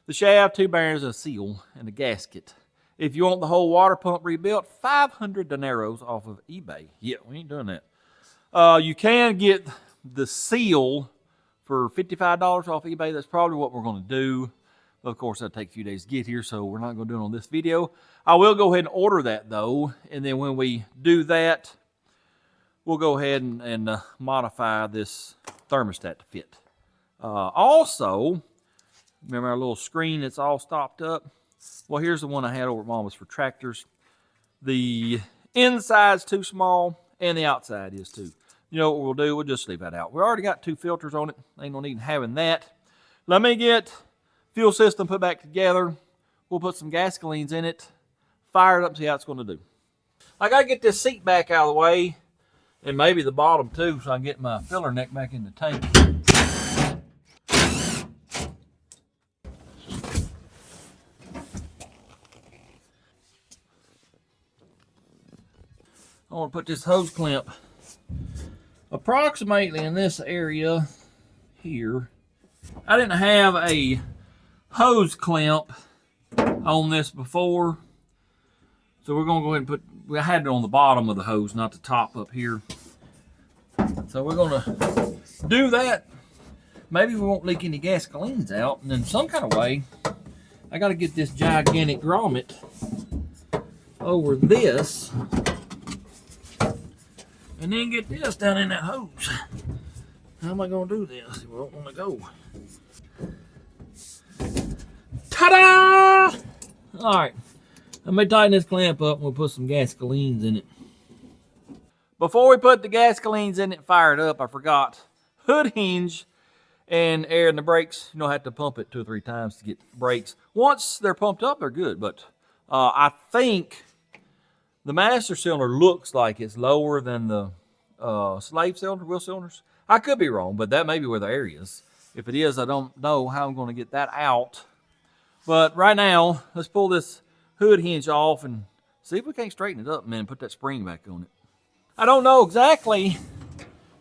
the shaft, 2 bearings, a seal, and a gasket. If you want the whole water pump rebuilt, 500 dineros off of eBay. Yeah, we ain't doing that. You can get the seal for $55 off eBay. That's probably what we're going to do. Of course, that'll take a few days to get here, so we're not going to do it on this video. I will go ahead and order that, though. And then when we do that, we'll go ahead and modify this thermostat to fit. Also, remember our little screen that's all stopped up? Well, here's the one I had over at Mama's for tractors. The inside's too small, and the outside is too. You know what we'll do? We'll just leave that out. We already got 2 filters on it. Ain't no need in having that. Let me get fuel system put back together. We'll put some gasolines in it, fire it up, see how it's going to do. I got to get this seat back out of the way, and maybe the bottom too, so I can get my filler neck back in the tank. I want to put this hose clamp approximately in this area here. I didn't have a hose clamp on this before, so we're going to go ahead and I had it on the bottom of the hose, not the top up here. So we're going to do that. Maybe we won't leak any gasolines out, and in some kind of way, I got to get this gigantic grommet over this, and then get this down in that hose. How am I going to do this? Where I want to go. Ta-da! All right, let me tighten this clamp up and we'll put some gasolines in it. Before we put the gasolines in it, fire it up, I forgot. Hood hinge and air in the brakes. You don't have to pump it 2 or 3 times to get brakes. Once they're pumped up, they're good, but I think the master cylinder looks like it's lower than the slave cylinder, wheel cylinders. I could be wrong, but that may be where the air is. If it is, I don't know how I'm going to get that out. But right now, let's pull this hood hinge off and see if we can't straighten it up and then put that spring back on it. I don't know exactly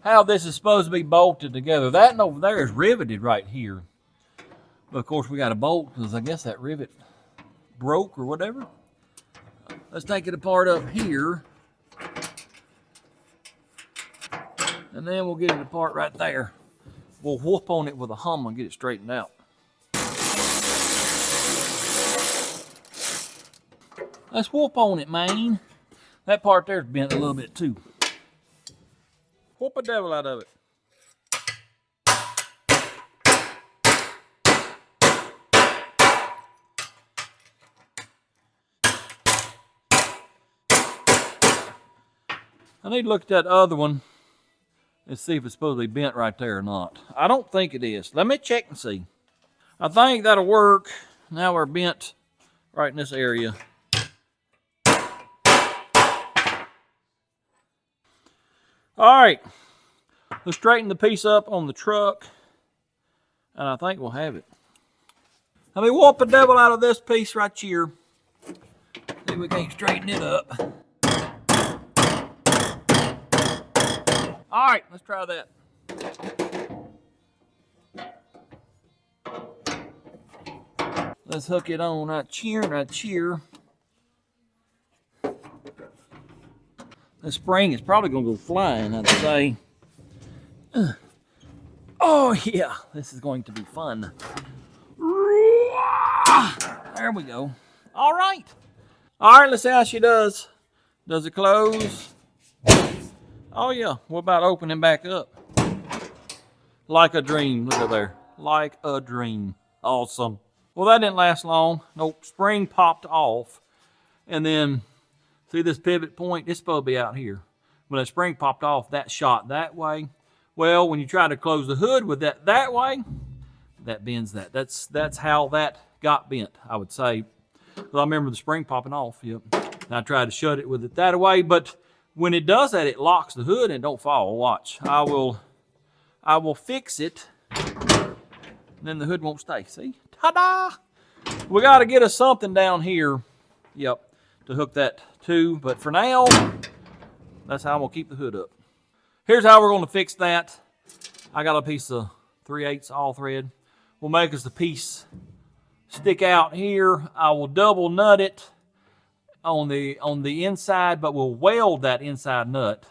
how this is supposed to be bolted together. That and over there is riveted right here. But of course, we got a bolt because I guess that rivet broke or whatever. Let's take it apart up here. And then we'll get it apart right there. We'll whoop on it with a Hummer and get it straightened out. Let's whoop on it, man. That part there's bent a little bit too. Whoop a devil out of it. I need to look at that other one and see if it's supposed to be bent right there or not. I don't think it is. Let me check and see. I think that'll work. Now we're bent right in this area. All right. Let's straighten the piece up on the truck, and I think we'll have it. Let me warp the devil out of this piece right here. See if we can't straighten it up. All right, let's try that. Let's hook it on right here, right here. The spring is probably gonna go flying, I'd say. Oh yeah, this is going to be fun. There we go. All right. All right, let's see how she does. Does it close? Oh yeah, what about opening back up? Like a dream, look at there. Like a dream, awesome. Well, that didn't last long. Nope, spring popped off. And then, see this pivot point? It's supposed to be out here. When the spring popped off, that shot that way. Well, when you try to close the hood with that way, that bends that. That's how that got bent, I would say. Well, I remember the spring popping off, yep. And I tried to shut it with it that way, but when it does that, it locks the hood and don't fall. Watch, I will fix it, and then the hood won't stay, see? Ta-da! We gotta get us something down here, yep, to hook that to, but for now, that's how I'm gonna keep the hood up. Here's how we're gonna fix that. I got a piece of 3/8 all thread. We'll make us the piece stick out here. I will double nut it on the inside, but we'll weld that inside nut,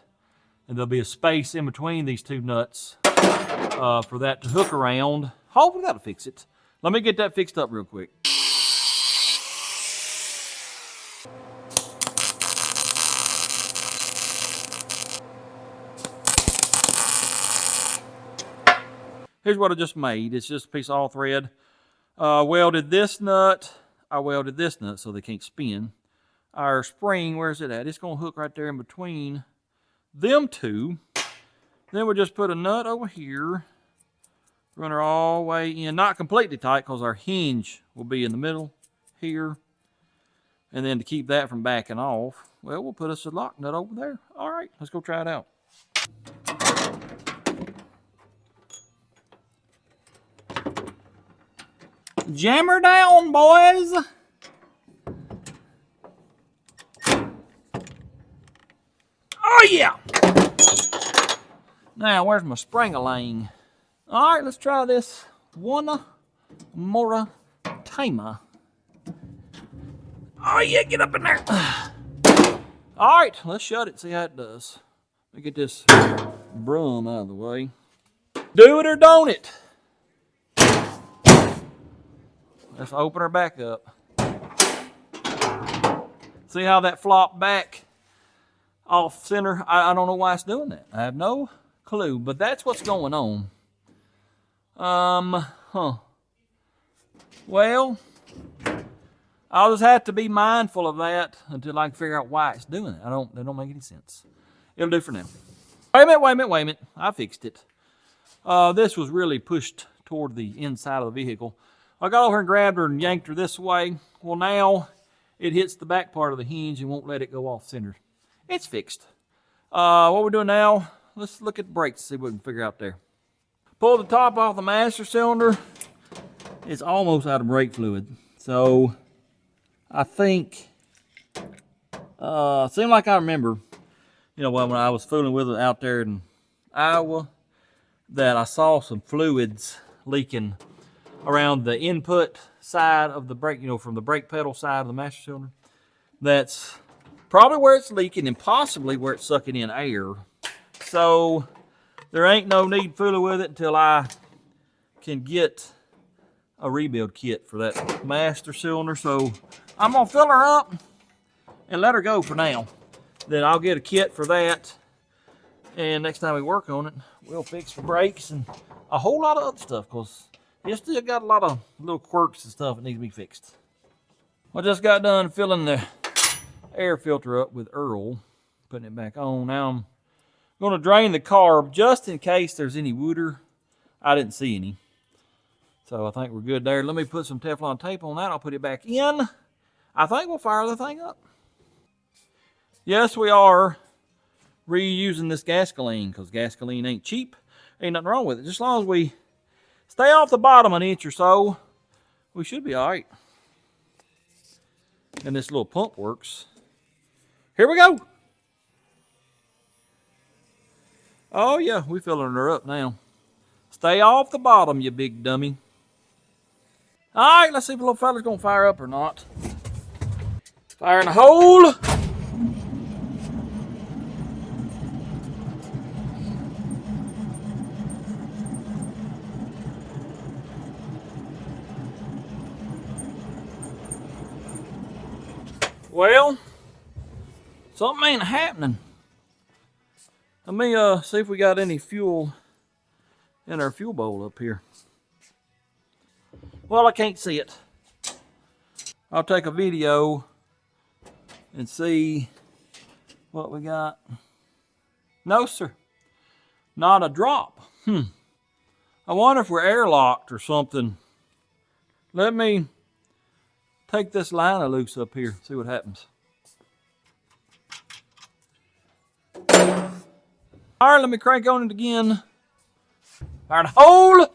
and there'll be a space in between these two nuts for that to hook around. Hopefully that'll fix it. Let me get that fixed up real quick. Here's what I just made. It's just a piece of all thread. Welded this nut. I welded this nut so they can't spin. Our spring, where's it at? It's gonna hook right there in between them two. Then we'll just put a nut over here. Run her all the way in. Not completely tight because our hinge will be in the middle here. And then to keep that from backing off, well, we'll put us a lock nut over there. All right, let's go try it out. Jam her down, boys. Oh, yeah. Now, where's my spring-a-lang? All right, let's try this one more time. Oh, yeah, get up in there. All right, let's shut it, see how it does. Let me get this broom out of the way. Do it or don't it? Let's open her back up. See how that flopped back off center? I don't know why it's doing that. I have no clue, but that's what's going on. Well, I'll just have to be mindful of that until I can figure out why it's doing it. That don't make any sense. It'll do for now. Wait a minute. I fixed it. This was really pushed toward the inside of the vehicle. I got over and grabbed her and yanked her this way. Well, now it hits the back part of the hinge and won't let it go off center. It's fixed. What we're doing now, let's look at the brakes, see what we can figure out there. Pull the top off the master cylinder. It's almost out of brake fluid. So I think, seemed like I remember, when I was fooling with it out there in Iowa, that I saw some fluids leaking around the input side of the brake, from the brake pedal side of the master cylinder. That's probably where it's leaking and possibly where it's sucking in air. So there ain't no need fooling with it until I can get a rebuild kit for that master cylinder. So I'm gonna fill her up and let her go for now. Then I'll get a kit for that. And next time we work on it, we'll fix the brakes and a whole lot of other stuff, because it's still got a lot of little quirks and stuff that needs to be fixed. I just got done filling the air filter up with Earl, putting it back on. Now I'm going to drain the carb just in case there's any water. I didn't see any. So I think we're good there. Let me put some Teflon tape on that. I'll put it back in. I think we'll fire the thing up. Yes, we are reusing this gasoline because gasoline ain't cheap. Ain't nothing wrong with it. Just as long as we stay off the bottom an inch or so, we should be all right. And this little pump works. Here we go. Oh yeah, we filling her up now. Stay off the bottom, you big dummy. All right, let's see if the little fella's gonna fire up or not. Fire in the hole. Well, something ain't happening. Let me see if we got any fuel in our fuel bowl up here. Well, I can't see it. I'll take a video and see what we got. No, sir. Not a drop. I wonder if we're airlocked or something. Let me take this liner loose up here, see what happens. All right, let me crank on it again. Fire in the hole.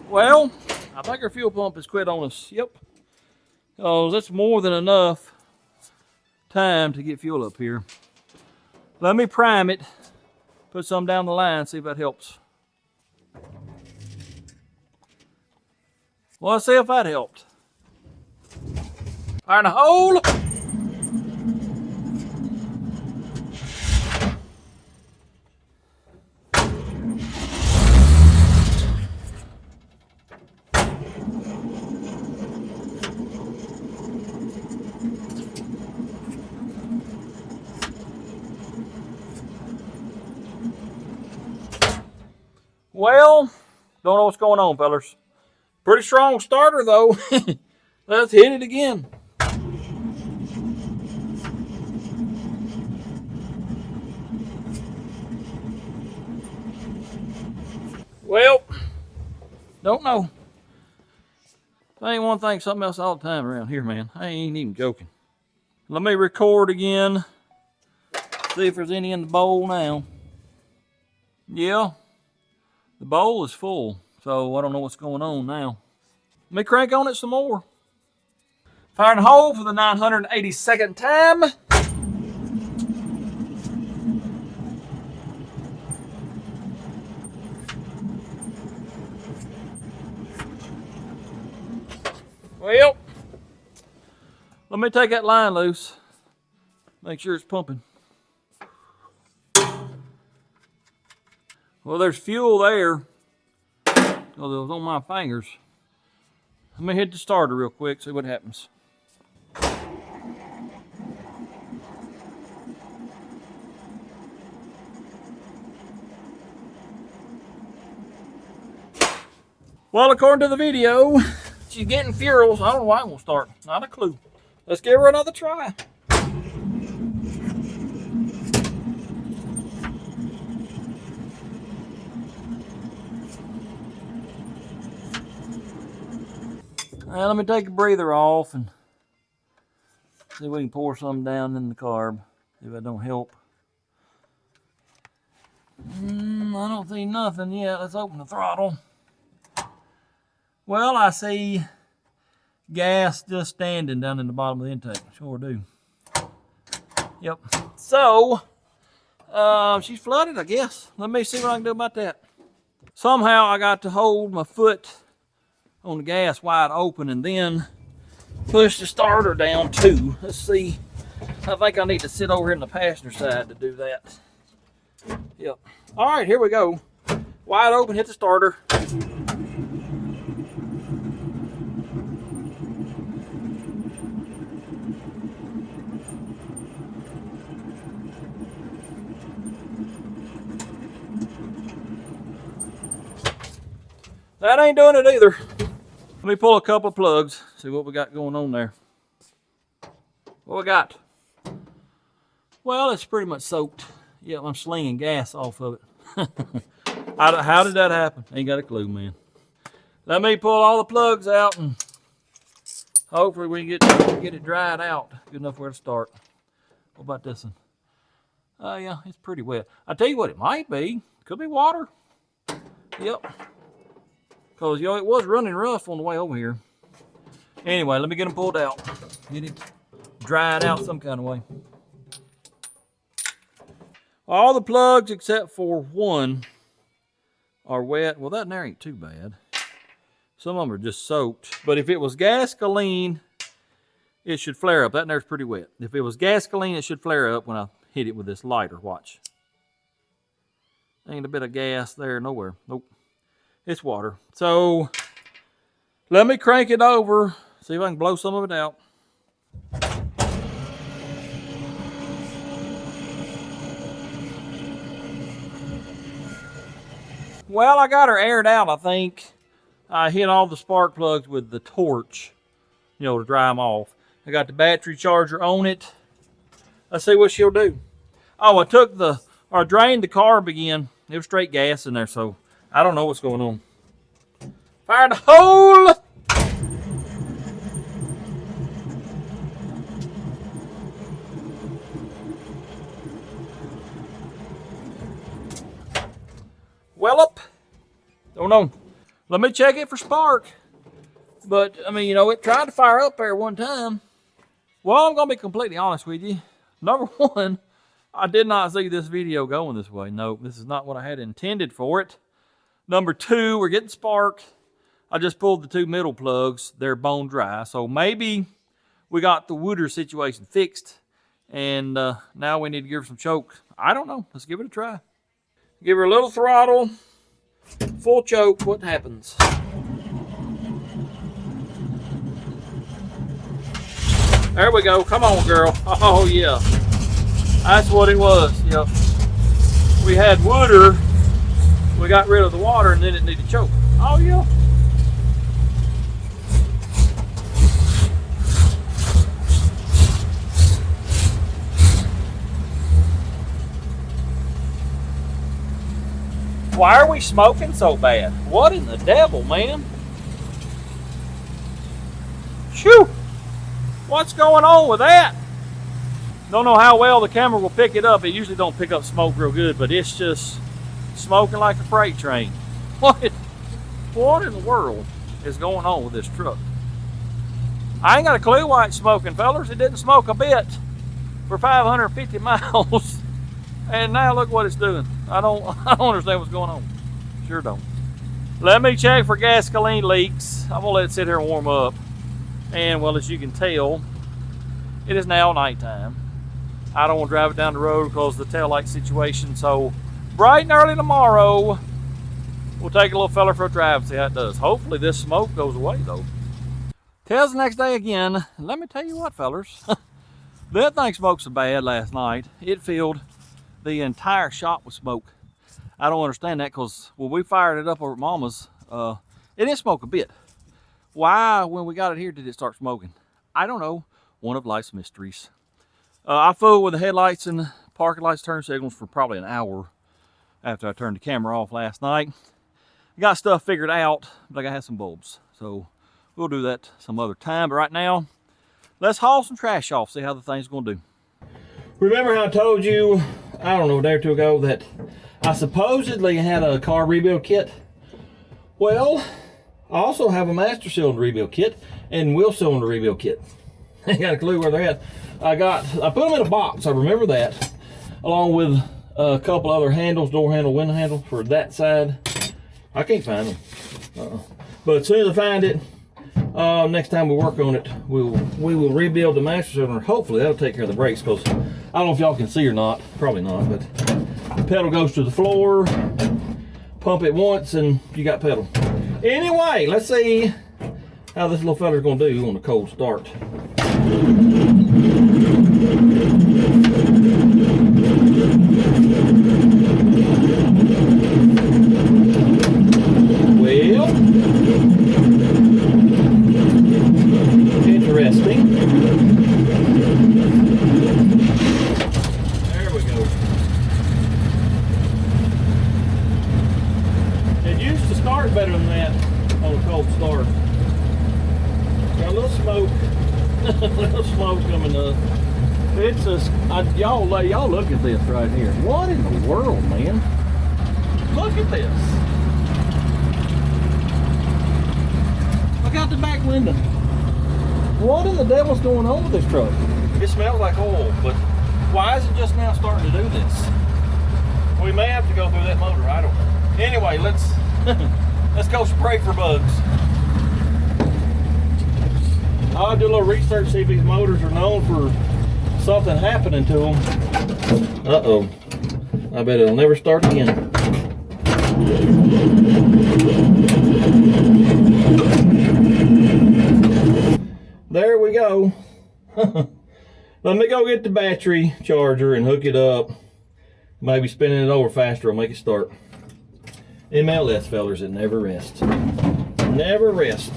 Well, I think our fuel pump has quit on us. Yep. Oh, that's more than enough time to get fuel up here. Let me prime it. Put some down the line, see if that helps. Well, let's see if that helped. Fire in the hole. Well, don't know what's going on, fellas. Pretty strong starter, though. Let's hit it again. Well, don't know. I ain't one thing, something else all the time around here, man. I ain't even joking. Let me record again. See if there's any in the bowl now. Yeah, the bowl is full, so I don't know what's going on now. Let me crank on it some more. Fire in the hole for the 982nd time. Well, let me take that line loose. Make sure it's pumping. Well, there's fuel there. Oh, it was on my fingers. Let me hit the starter real quick, see what happens. Well, according to the video, she's getting fuel, so I don't know why it won't start. Not a clue. Let's give her another try. Now, let me take a breather off and see if we can pour some down in the carb. See if that don't help. I don't see nothing yet. Let's open the throttle. Well, I see gas just standing down in the bottom of the intake. Sure do. Yep. So, she's flooded, I guess. Let me see what I can do about that. Somehow I got to hold my foot on the gas wide open and then push the starter down too. Let's see. I think I need to sit over here in the passenger side to do that. Yep. All right, here we go. Wide open, hit the starter. That ain't doing it either. Let me pull a couple of plugs, see what we got going on there. What we got? Well, it's pretty much soaked. Yeah, I'm slinging gas off of it. How did that happen? Ain't got a clue, man. Let me pull all the plugs out and Hopefully we can get it dried out. Good enough where to start. What about this one? Oh yeah, it's pretty wet. I tell you what, it might be. Could be water. Yep. Because, it was running rough on the way over here. Anyway, let me get them pulled out. Get it dried out some kind of way. All the plugs except for one are wet. Well, that there ain't too bad. Some of them are just soaked. But if it was gasoline, it should flare up. That there's pretty wet. If it was gasoline, it should flare up when I hit it with this lighter. Watch. Ain't a bit of gas there nowhere. Nope. It's water. So let me crank it over, see if I can blow some of it out. Well, I got her aired out, I think. I hit all the spark plugs with the torch, to dry them off. I got the battery charger on it. Let's see what she'll do. Oh, I drained the carb again. It was straight gas in there, so I don't know what's going on. Fire the hole! Well up. Don't know. Let me check it for spark. But, it tried to fire up there one time. Well, I'm going to be completely honest with you. Number one, I did not see this video going this way. No, this is not what I had intended for it. Number two, we're getting spark. I just pulled the two middle plugs. They're bone dry. So maybe we got the Wooter situation fixed. And now we need to give her some choke. I don't know. Let's give it a try. Give her a little throttle. Full choke. What happens? There we go. Come on, girl. Oh, yeah. That's what it was. Yep. We had Wooter. We got rid of the water and then it needed choke. Oh, yeah. Why are we smoking so bad? What in the devil, man? Shoo! What's going on with that? Don't know how well the camera will pick it up. It usually don't pick up smoke real good, but it's just smoking like a freight train. What in the world is going on with this truck? I ain't got a clue why it's smoking, fellas. It didn't smoke a bit for 550 miles. And now look what it's doing. I don't understand what's going on. Sure don't. Let me check for gasoline leaks. I'm gonna let it sit here and warm up. And well, as you can tell, it is now nighttime. I don't want to drive it down the road because of the tail light situation. So bright and early tomorrow, we'll take a little fella for a drive and see how it does. Hopefully this smoke goes away though. Tails the next day again. Let me tell you what, fellers. That thing smoked so bad last night. It filled the entire shop with smoke. I don't understand that because when we fired it up over at Mama's, it didn't smoke a bit. Why, when we got it here, did it start smoking? I don't know. One of life's mysteries. I fooled with the headlights and parking lights, turn signals for probably an hour after I turned the camera off last night. I got stuff figured out, but I gotta have some bulbs. So we'll do that some other time. But right now, let's haul some trash off, see how the thing's gonna do. Remember how I told you, I don't know, a day or two ago, that I supposedly had a car rebuild kit? Well, I also have a master cylinder rebuild kit and wheel cylinder rebuild kit. I ain't got a clue where they're at. I put them in a box, I remember that, along with a couple other handles, door handle, window handle for that side. I can't find them. But as soon as I find it, next time we work on it, we will rebuild the master cylinder. Hopefully that'll take care of the brakes, because I don't know if y'all can see or not, probably not, but the pedal goes to the floor, pump it once and you got pedal. Anyway, let's see how this little fella's gonna do on a cold start. Well, interesting. There we go. It used to start better than that on a cold start. Got a little smoke. A little smoke coming up. It's just, y'all look at this right here. What in the world, man? Look at this. Look out the back window. What in the devil's going on with this truck? It smells like oil, but why is it just now starting to do this? We may have to go through that motor, I don't know. Anyway, let's go spray for bugs. I'll do a little research, see if these motors are known for something happening to them. Uh-oh. I bet it'll never start again. There we go. Let me go get the battery charger and hook it up. Maybe spinning it over faster will make it start. MLS, fellers, it never rests. Never rests.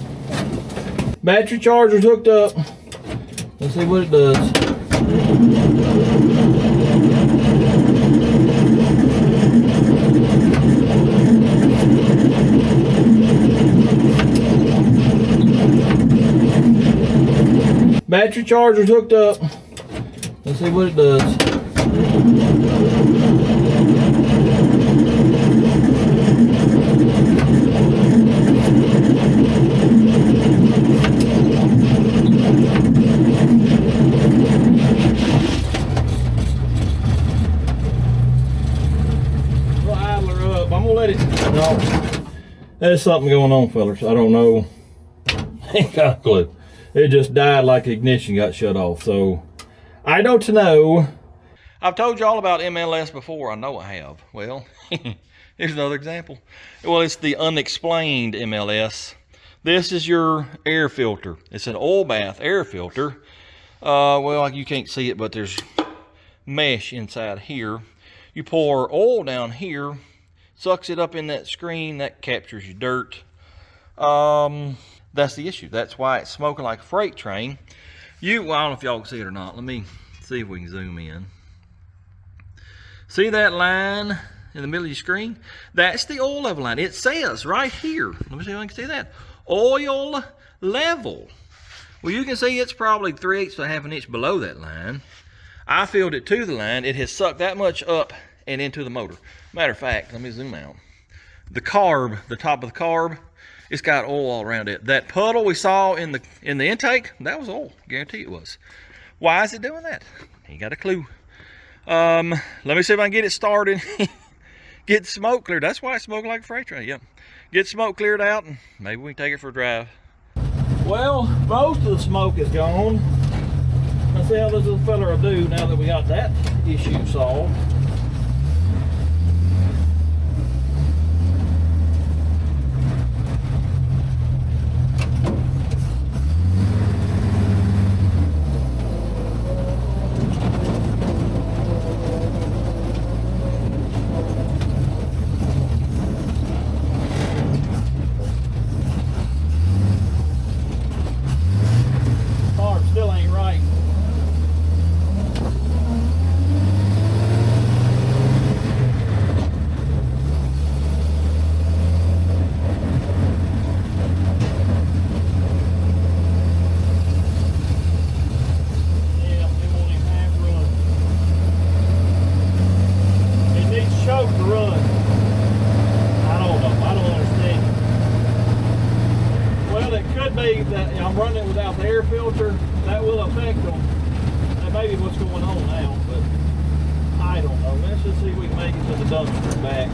Battery charger's hooked up. Let's see what it does. Battery charger's hooked up. Let's see what it does. We'll idle her up. I'm gonna let it. No, there's something going on, fellas. I don't know. Ain't got a clue. It just died like the ignition got shut off. So I don't know. I've told you all about MLS before. I know I have. Well, here's another example. Well, it's the unexplained MLS. This is your air filter. It's an oil bath air filter. Well, you can't see it, but there's mesh inside here. You pour oil down here, sucks it up in that screen, that captures your dirt. That's the issue. That's why it's smoking like a freight train. Well, I don't know if y'all can see it or not. Let me see if we can zoom in. See that line in the middle of your screen? That's the oil level line. It says right here. Let me see if I can see that. Oil level. Well, you can see it's probably 3/8 to half an inch below that line. I filled it to the line. It has sucked that much up and into the motor. Matter of fact, let me zoom out. The carb, the top of the carb, it's got oil all around it. That puddle we saw in the intake, that was oil. Guarantee it was. Why is it doing that? Ain't got a clue. Let me see if I can get it started. Get smoke cleared. That's why it's smoking like a freight train. Yep. Get smoke cleared out and maybe we can take it for a drive. Well, most of the smoke is gone. Let's see how this little fella will do now that we got that issue solved. Still ain't right. That I'm running without the air filter, that will affect them. That may be what's going on now, but I don't know. Let's just see if we can make it to the dumpster and back.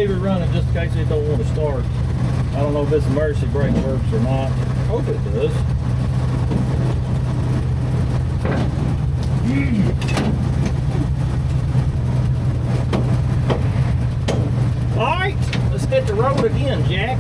leave it running just in case it don't want to start. I don't know if this emergency brake works or not. Hope it does. Alright, let's hit the road again, Jack.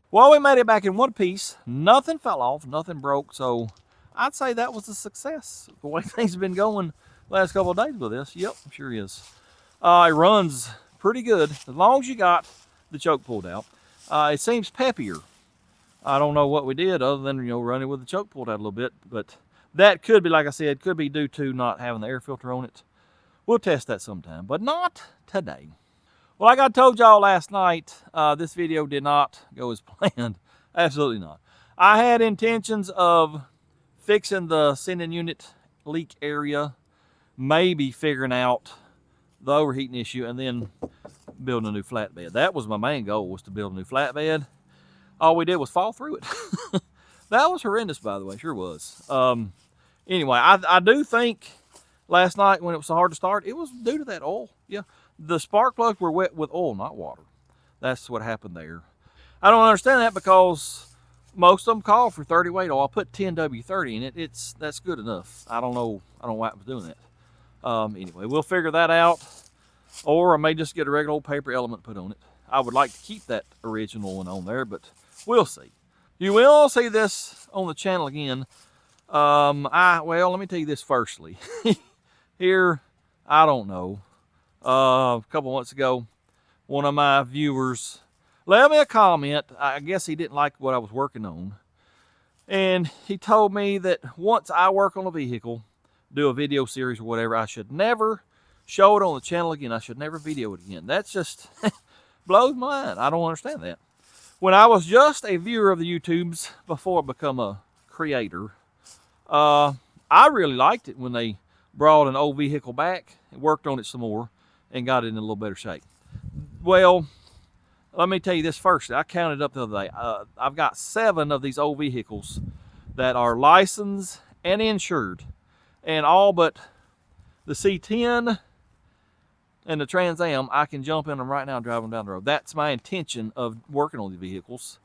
Well, we made it back in one piece. Nothing fell off, nothing broke, so I'd say that was a success. The way things have been going last couple of days with this, yep, sure is. It runs pretty good as long as you got the choke pulled out. It seems peppier. I don't know what we did other than, running with the choke pulled out a little bit, but that could be, like I said, could be due to not having the air filter on it. We'll test that sometime, but not today. Well, like I told y'all last night, this video did not go as planned. Absolutely not. I had intentions of fixing the sending unit leak area, maybe figuring out the overheating issue, and then building a new flatbed. That was my main goal, was to build a new flatbed. All we did was fall through it. That was horrendous, by the way, sure was. Anyway, I do think last night when it was so hard to start, it was due to that oil. Yeah. The spark plugs were wet with oil, not water. That's what happened there. I don't understand that because most of them call for 30 weight oil. I put 10W30 in it. That's good enough. I don't know why it was doing that. Anyway, we'll figure that out. Or I may just get a regular old paper element put on it. I would like to keep that original one on there, but we'll see. You will see this on the channel again. Well, let me tell you this firstly. Here, I don't know. A couple months ago, one of my viewers left me a comment. I guess he didn't like what I was working on. And he told me that once I work on a vehicle, do a video series or whatever, I should never show it on the channel again. I should never video it again. That's just blows my mind. I don't understand that. When I was just a viewer of the YouTubes before I become a creator, I really liked it when they brought an old vehicle back and worked on it some more and got it in a little better shape. Well, let me tell you this first. I counted up the other day. I've got 7 of these old vehicles that are licensed and insured, and all but the C10 and the Trans Am, I can jump in them right now and drive them down the road. That's my intention of working on these vehicles.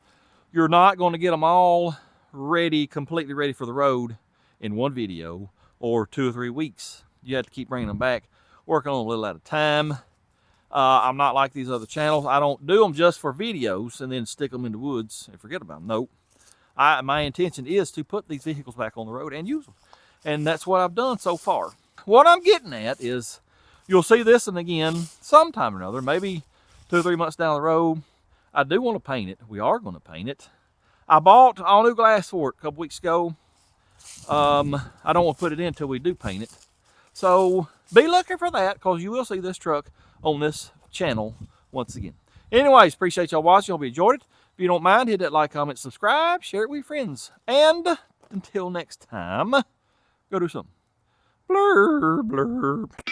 You're not going to get them all ready, completely ready for the road in one video or 2 or 3 weeks. You have to keep bringing them back, working on them a little at a time. I'm not like these other channels. I don't do them just for videos and then stick them in the woods and forget about them. Nope. My intention is to put these vehicles back on the road and use them. And that's what I've done so far. What I'm getting at is, you'll see this one again sometime or another, maybe 2 or 3 months down the road, I do want to paint it. We are going to paint it. I bought all new glass for it a couple weeks ago. I don't want to put it in until we do paint it. So be looking for that, because you will see this truck on this channel once again. Anyways, appreciate y'all watching. Hope you enjoyed it. If you don't mind, hit that like, comment, subscribe, share it with your friends. And until next time, go do something. Blurb, blurb.